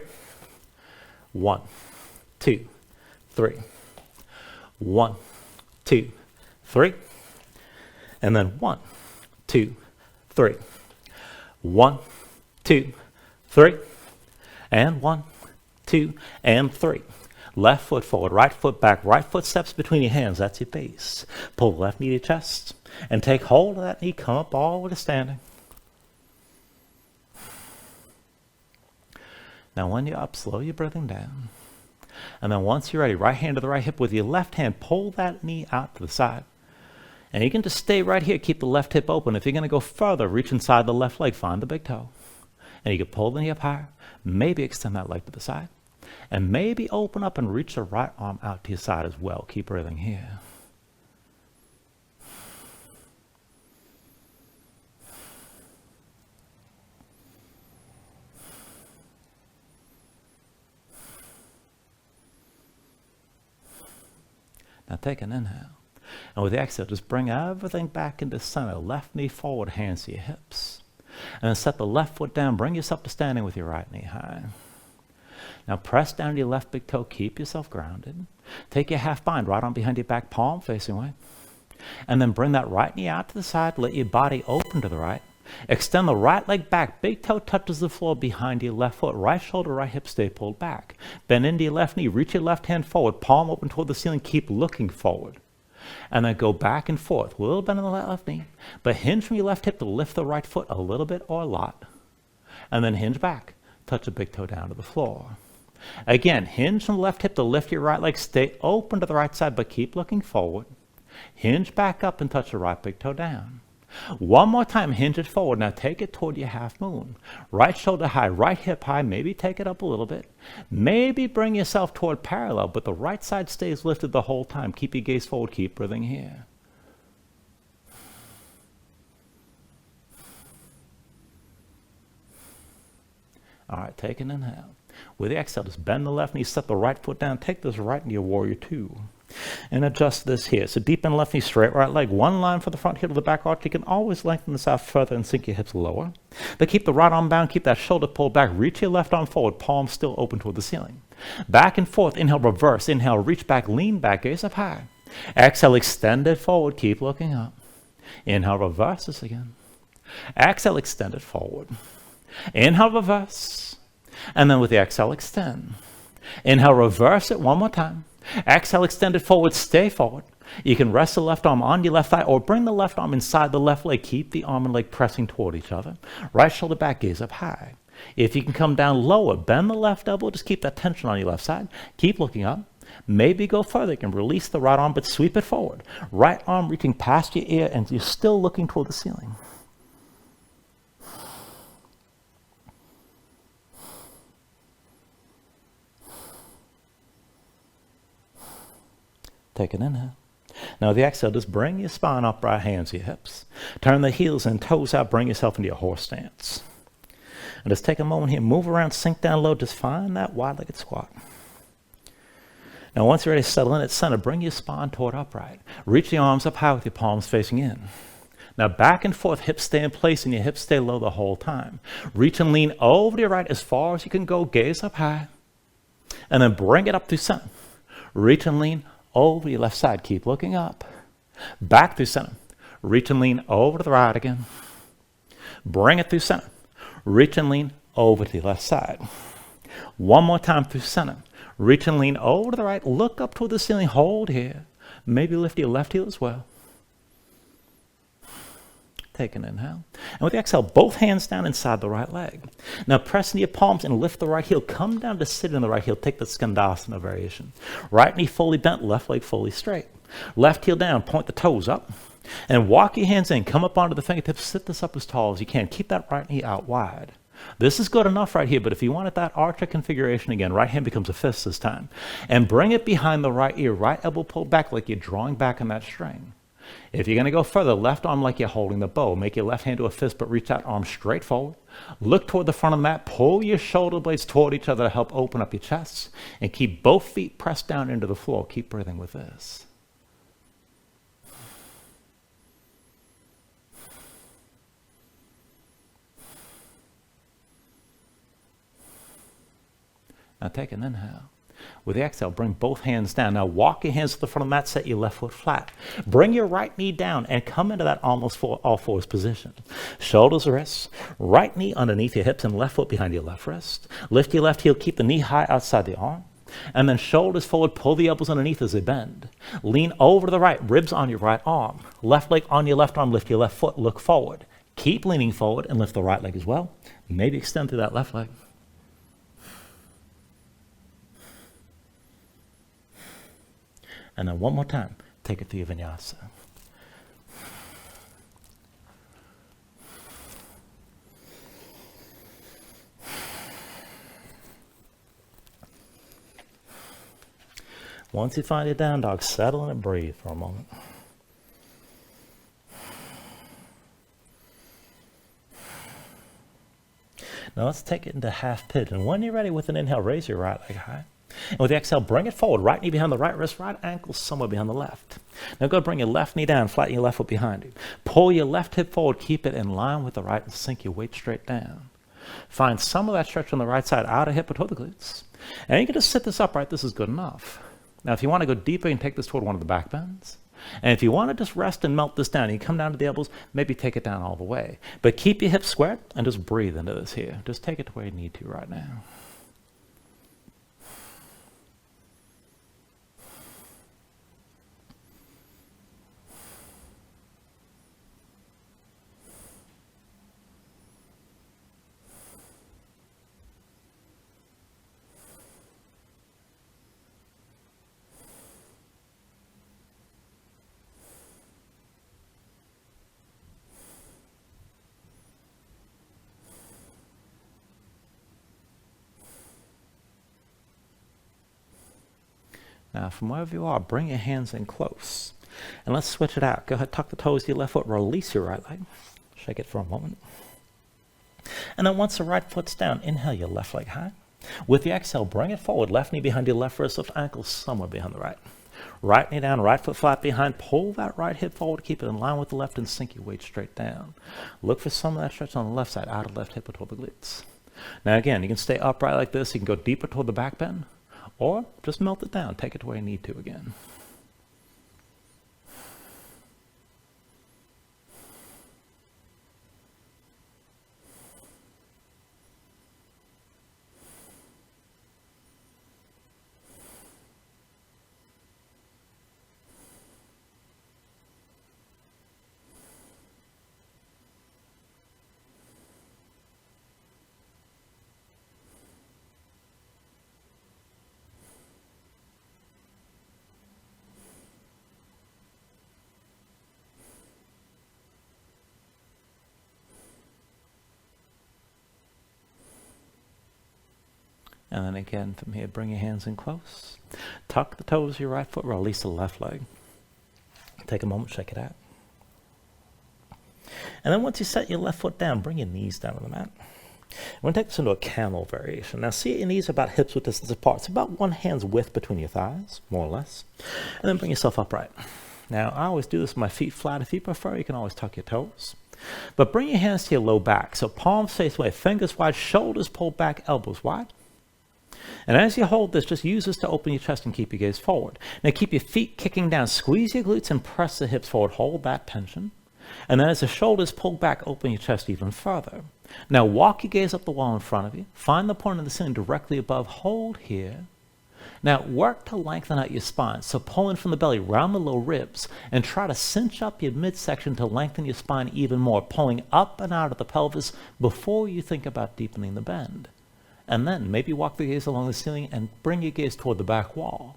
1, 2, 3. 1, 2, 3. And then 1, 2, 3. 1, 2, 3. And 1, 2, and 3. Left foot forward, right foot back, right foot steps between your hands. That's your base. Pull the left knee to your chest and take hold of that knee. Come up all the way to standing. Now when you're up, slow your breathing down. And then once you're ready, right hand to the right hip with your left hand, pull that knee out to the side. And you can just stay right here, keep the left hip open. If you're going to go further, reach inside the left leg, find the big toe. And you can pull the knee up higher, maybe extend that leg to the side. And maybe open up and reach the right arm out to your side as well. Keep breathing here. Now take an inhale. And with the exhale, just bring everything back into center. Left knee forward, hands to your hips. And then set the left foot down. Bring yourself to standing with your right knee high. Now press down to your left big toe. Keep yourself grounded. Take your half bind, right arm behind your back, palm facing away. And then bring that right knee out to the side. Let your body open to the right. Extend the right leg back. Big toe touches the floor behind your left foot. Right shoulder, right hip stay pulled back. Bend into your left knee. Reach your left hand forward. Palm open toward the ceiling. Keep looking forward. And then go back and forth. A little bend in the left knee. But hinge from your left hip to lift the right foot a little bit or a lot. And then hinge back. Touch the big toe down to the floor. Again, hinge from the left hip to lift your right leg. Stay open to the right side, but keep looking forward. Hinge back up and touch the right big toe down. One more time, hinge it forward. Now take it toward your half moon. Right shoulder high, right hip high. Maybe take it up a little bit. Maybe bring yourself toward parallel, but the right side stays lifted the whole time. Keep your gaze forward. Keep breathing here. All right, take an inhale. With the exhale, just bend the left knee, set the right foot down. Take this right knee, warrior two. And adjust this here. So deep in left knee, straight right leg. One line for the front heel to the back arch. You can always lengthen this out further and sink your hips lower. But keep the right arm bound. Keep that shoulder pulled back. Reach your left arm forward. Palm still open toward the ceiling. Back and forth. Inhale, reverse. Inhale, reach back, lean back, gaze up high. Exhale, extend it forward. Keep looking up. Inhale, reverse this again. Exhale, extend it forward. Inhale, reverse. And then with the exhale, extend. Inhale, reverse it one more time. Exhale, extend it forward, stay forward. You can rest the left arm on your left thigh or bring the left arm inside the left leg. Keep the arm and leg pressing toward each other. Right shoulder back, gaze up high. If you can come down lower, bend the left elbow. Just keep that tension on your left side. Keep looking up. Maybe go further. You can release the right arm, but sweep it forward. Right arm reaching past your ear, and you're still looking toward the ceiling. Take an inhale. Now with the exhale, just bring your spine upright, hands to your hips. Turn the heels and toes out, bring yourself into your horse stance. And just take a moment here, move around, sink down low, just find that wide-legged squat. Now once you're ready to settle in at center, bring your spine toward upright. Reach the arms up high with your palms facing in. Now back and forth, hips stay in place and your hips stay low the whole time. Reach and lean over to your right as far as you can go, gaze up high. And then bring it up through center. Reach and lean over your left side. Keep looking up. Back through center. Reach and lean over to the right again. Bring it through center. Reach and lean over to the left side. One more time through center. Reach and lean over to the right. Look up toward the ceiling. Hold here. Maybe lift your left heel as well. Take an inhale. And with the exhale, both hands down inside the right leg. Now press into your palms and lift the right heel. Come down to sit in the right heel. Take the Skandasana variation. Right knee fully bent, left leg fully straight. Left heel down, point the toes up. And walk your hands in. Come up onto the fingertips. Sit this up as tall as you can. Keep that right knee out wide. This is good enough right here, but if you wanted that archer configuration again, right hand becomes a fist this time. And bring it behind the right ear. Right elbow pulled back like you're drawing back on that string. If you're going to go further, left arm like you're holding the bow. Make your left hand to a fist, but reach that arm straight forward. Look toward the front of the mat. Pull your shoulder blades toward each other to help open up your chest. And keep both feet pressed down into the floor. Keep breathing with this. Now take an inhale. With the exhale, bring both hands down. Now walk your hands to the front of the mat, set your left foot flat. Bring your right knee down and come into that almost all fours position. Shoulders, wrists, right knee underneath your hips and left foot behind your left wrist. Lift your left heel, keep the knee high outside the arm. And then shoulders forward, pull the elbows underneath as they bend. Lean over to the right, ribs on your right arm. Left leg on your left arm, lift your left foot, look forward. Keep leaning forward and lift the right leg as well. Maybe extend through that left leg. And then one more time, take it through your vinyasa. Once you find your down dog, settle in and breathe for a moment. Now let's take it into half pigeon. When you're ready with an inhale, raise your right leg high. And with the exhale, bring it forward. Right knee behind the right wrist, right ankle somewhere behind the left. Now go bring your left knee down, flatten your left foot behind you. Pull your left hip forward, keep it in line with the right, and sink your weight straight down. Find some of that stretch on the right side, outer hip or toward the glutes. And you can just sit this upright. This is good enough. Now, if you want to go deeper, you can take this toward one of the back bends. And if you want to just rest and melt this down, you come down to the elbows, maybe take it down all the way. But keep your hips squared and just breathe into this here. Just take it to where you need to right now. Now, from wherever you are, bring your hands in close. And let's switch it out. Go ahead, tuck the toes to your left foot, release your right leg. Shake it for a moment. And then once the right foot's down, inhale your left leg high. With the exhale, bring it forward. Left knee behind your left wrist, left ankle somewhere behind the right. Right knee down, right foot flat behind. Pull that right hip forward, keep it in line with the left, and sink your weight straight down. Look for some of that stretch on the left side, outer left hip or toward the glutes. Now again, you can stay upright like this. You can go deeper toward the back bend. Or just melt it down. Take it to where you need to again. And then again, from here, bring your hands in close. Tuck the toes of your right foot, release the left leg. Take a moment, shake it out. And then once you set your left foot down, bring your knees down on the mat. We're going to take this into a camel variation. Now see your knees are about hips width distance apart. It's about one hand's width between your thighs, more or less. And then bring yourself upright. Now I always do this with my feet flat. If you prefer, you can always tuck your toes. But bring your hands to your low back. So palms face away, fingers wide, shoulders pulled back, elbows wide. And as you hold this, just use this to open your chest and keep your gaze forward. Now keep your feet kicking down. Squeeze your glutes and press the hips forward. Hold that tension. And then as the shoulders pull back, open your chest even further. Now walk your gaze up the wall in front of you. Find the point of the ceiling directly above. Hold here. Now work to lengthen out your spine. So pull in from the belly, round the low ribs, and try to cinch up your midsection to lengthen your spine even more, pulling up and out of the pelvis before you think about deepening the bend. And then maybe walk the gaze along the ceiling and bring your gaze toward the back wall.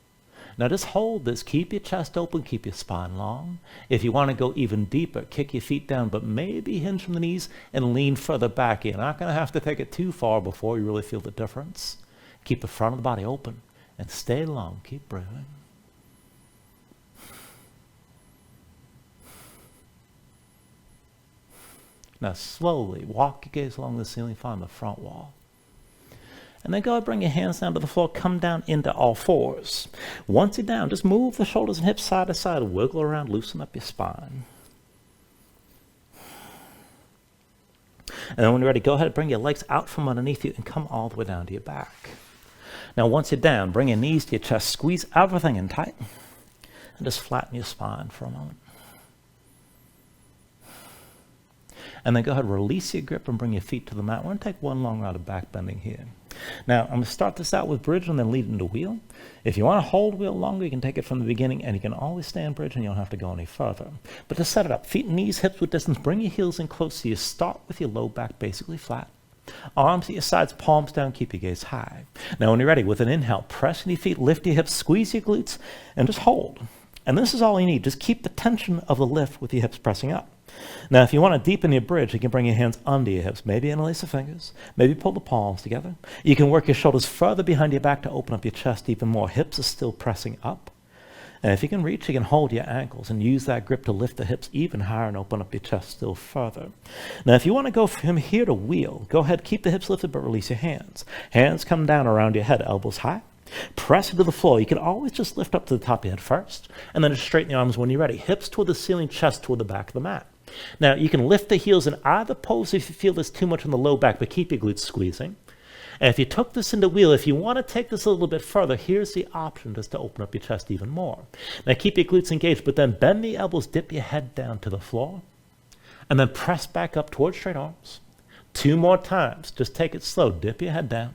Now just hold this. Keep your chest open. Keep your spine long. If you want to go even deeper, kick your feet down, but maybe hinge from the knees and lean further back. You're not going to have to take it too far before you really feel the difference. Keep the front of the body open and stay long. Keep breathing. Now slowly walk your gaze along the ceiling. Find the front wall. And then go ahead, bring your hands down to the floor, come down into all fours. Once you're down, just move the shoulders and hips side to side, wiggle around, loosen up your spine. And then when you're ready, go ahead and bring your legs out from underneath you and come all the way down to your back. Now once you're down, bring your knees to your chest, squeeze everything in tight, and just flatten your spine for a moment. And then go ahead, release your grip and bring your feet to the mat. We're going to take one long round of back bending here. Now, I'm going to start this out with bridge and then lead into wheel. If you want to hold wheel longer, you can take it from the beginning, and you can always stay in bridge and you don't have to go any further. But to set it up, feet and knees, hips with distance, bring your heels in close so you start with your low back basically flat. Arms at your sides, palms down, keep your gaze high. Now when you're ready, with an inhale, press your feet, lift your hips, squeeze your glutes, and just hold. And this is all you need. Just keep the tension of the lift with your hips pressing up. Now, if you want to deepen your bridge, you can bring your hands under your hips. Maybe interlace the fingers. Maybe pull the palms together. You can work your shoulders further behind your back to open up your chest even more. Hips are still pressing up. And if you can reach, you can hold your ankles and use that grip to lift the hips even higher and open up your chest still further. Now, if you want to go from here to wheel, go ahead, keep the hips lifted, but release your hands. Hands come down around your head, elbows high. Press into the floor. You can always just lift up to the top of your head first, and then just straighten the arms when you're ready. Hips toward the ceiling, chest toward the back of the mat. Now, you can lift the heels in either pose if you feel there's too much in the low back, but keep your glutes squeezing. And if you took this into wheel, if you want to take this a little bit further, here's the option just to open up your chest even more. Now, keep your glutes engaged, but then bend the elbows, dip your head down to the floor, and then press back up towards straight arms. 2 more times. Just take it slow. Dip your head down.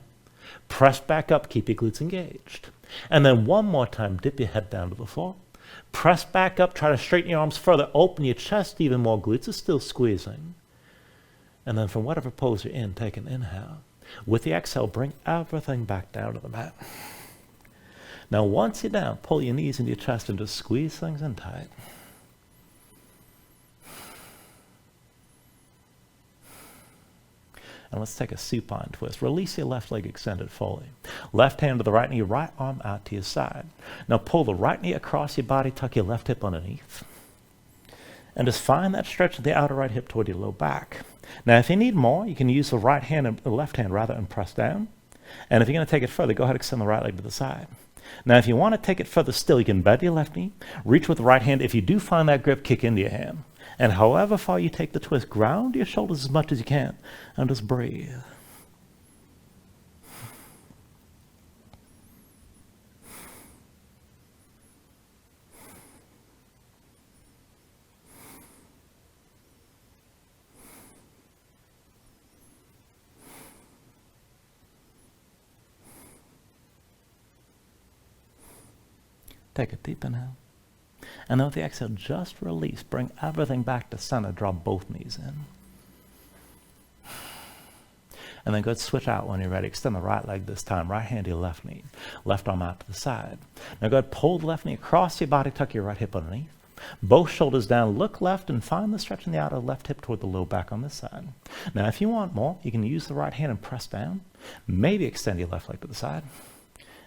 Press back up. Keep your glutes engaged. And then 1 more time. Dip your head down to the floor. Press back up. Try to straighten your arms further. Open your chest even more. Glutes are still squeezing. And then from whatever pose you're in, take an inhale. With the exhale, bring everything back down to the mat. Now, once you're down, pull your knees into your chest and just squeeze things in tight. And let's take a supine twist. Release your left leg extended fully. Left hand to the right knee, right arm out to your side. Now pull the right knee across your body, tuck your left hip underneath. And just find that stretch of the outer right hip toward your low back. Now, if you need more, you can use the right hand and the left hand rather and press down. And if you're going to take it further, go ahead and extend the right leg to the side. Now, if you want to take it further still, you can bend your left knee, reach with the right hand. If you do find that grip, kick into your hand. And however far you take the twist, ground your shoulders as much as you can and just breathe. Take a deep inhale. And then with the exhale, just release. Bring everything back to center. Drop both knees in. And then go ahead, switch out when you're ready. Extend the right leg this time. Right hand to your left knee. Left arm out to the side. Now go ahead, pull the left knee across your body. Tuck your right hip underneath. Both shoulders down. Look left and find the stretch in the outer left hip toward the low back on this side. Now if you want more, you can use the right hand and press down. Maybe extend your left leg to the side.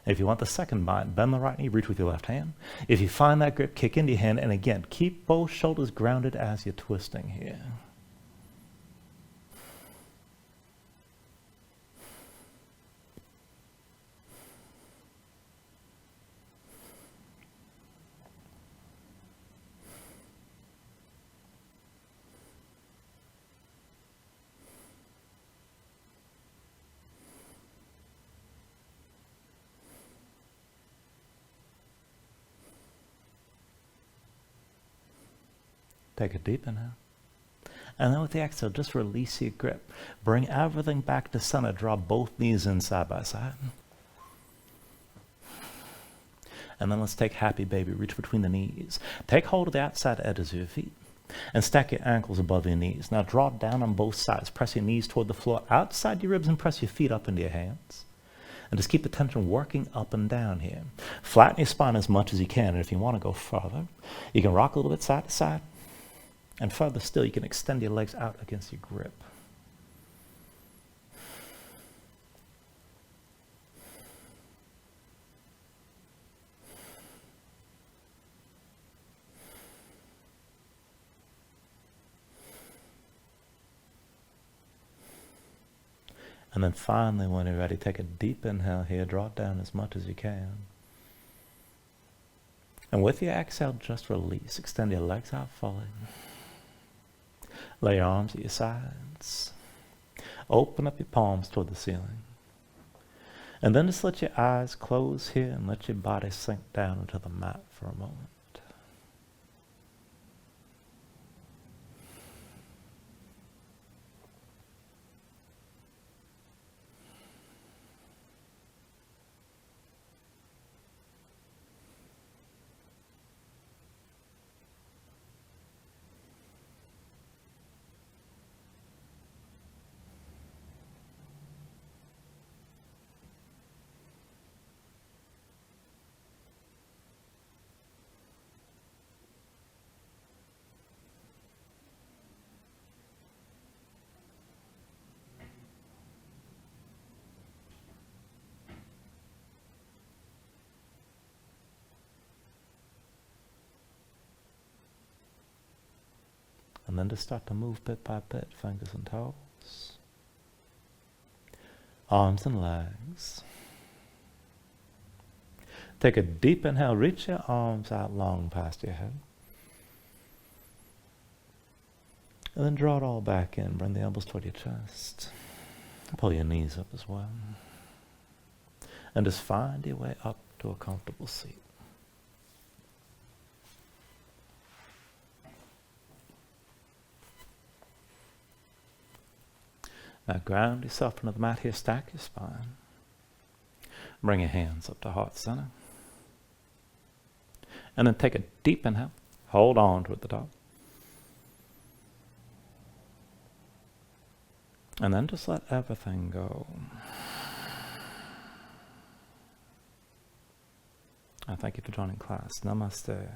If you want the second bind, bend the right knee, reach with your left hand. If you find that grip, kick into your hand. And again, keep both shoulders grounded as you're twisting here. Take a deep inhale. And then with the exhale, just release your grip. Bring everything back to center. Draw both knees in side by side. And then let's take happy baby. Reach between the knees. Take hold of the outside edges of your feet. And stack your ankles above your knees. Now draw down on both sides. Press your knees toward the floor outside your ribs and press your feet up into your hands. And just keep the tension working up and down here. Flatten your spine as much as you can. And if you want to go further, you can rock a little bit side to side. And further still, you can extend your legs out against your grip. And then finally, when you're ready, take a deep inhale here. Draw it down as much as you can. And with your exhale, just release. Extend your legs out fully. Lay your arms at your sides. Open up your palms toward the ceiling. And then just let your eyes close here and let your body sink down into the mat for a moment. And then just start to move bit by bit, fingers and toes. Arms and legs. Take a deep inhale, reach your arms out long past your head. And then draw it all back in, bring the elbows toward your chest. Pull your knees up as well. And just find your way up to a comfortable seat. Now ground yourself into the mat here, stack your spine. Bring your hands up to heart center. And then take a deep inhale. Hold on to it at the top. And then just let everything go. I thank you for joining class. Namaste.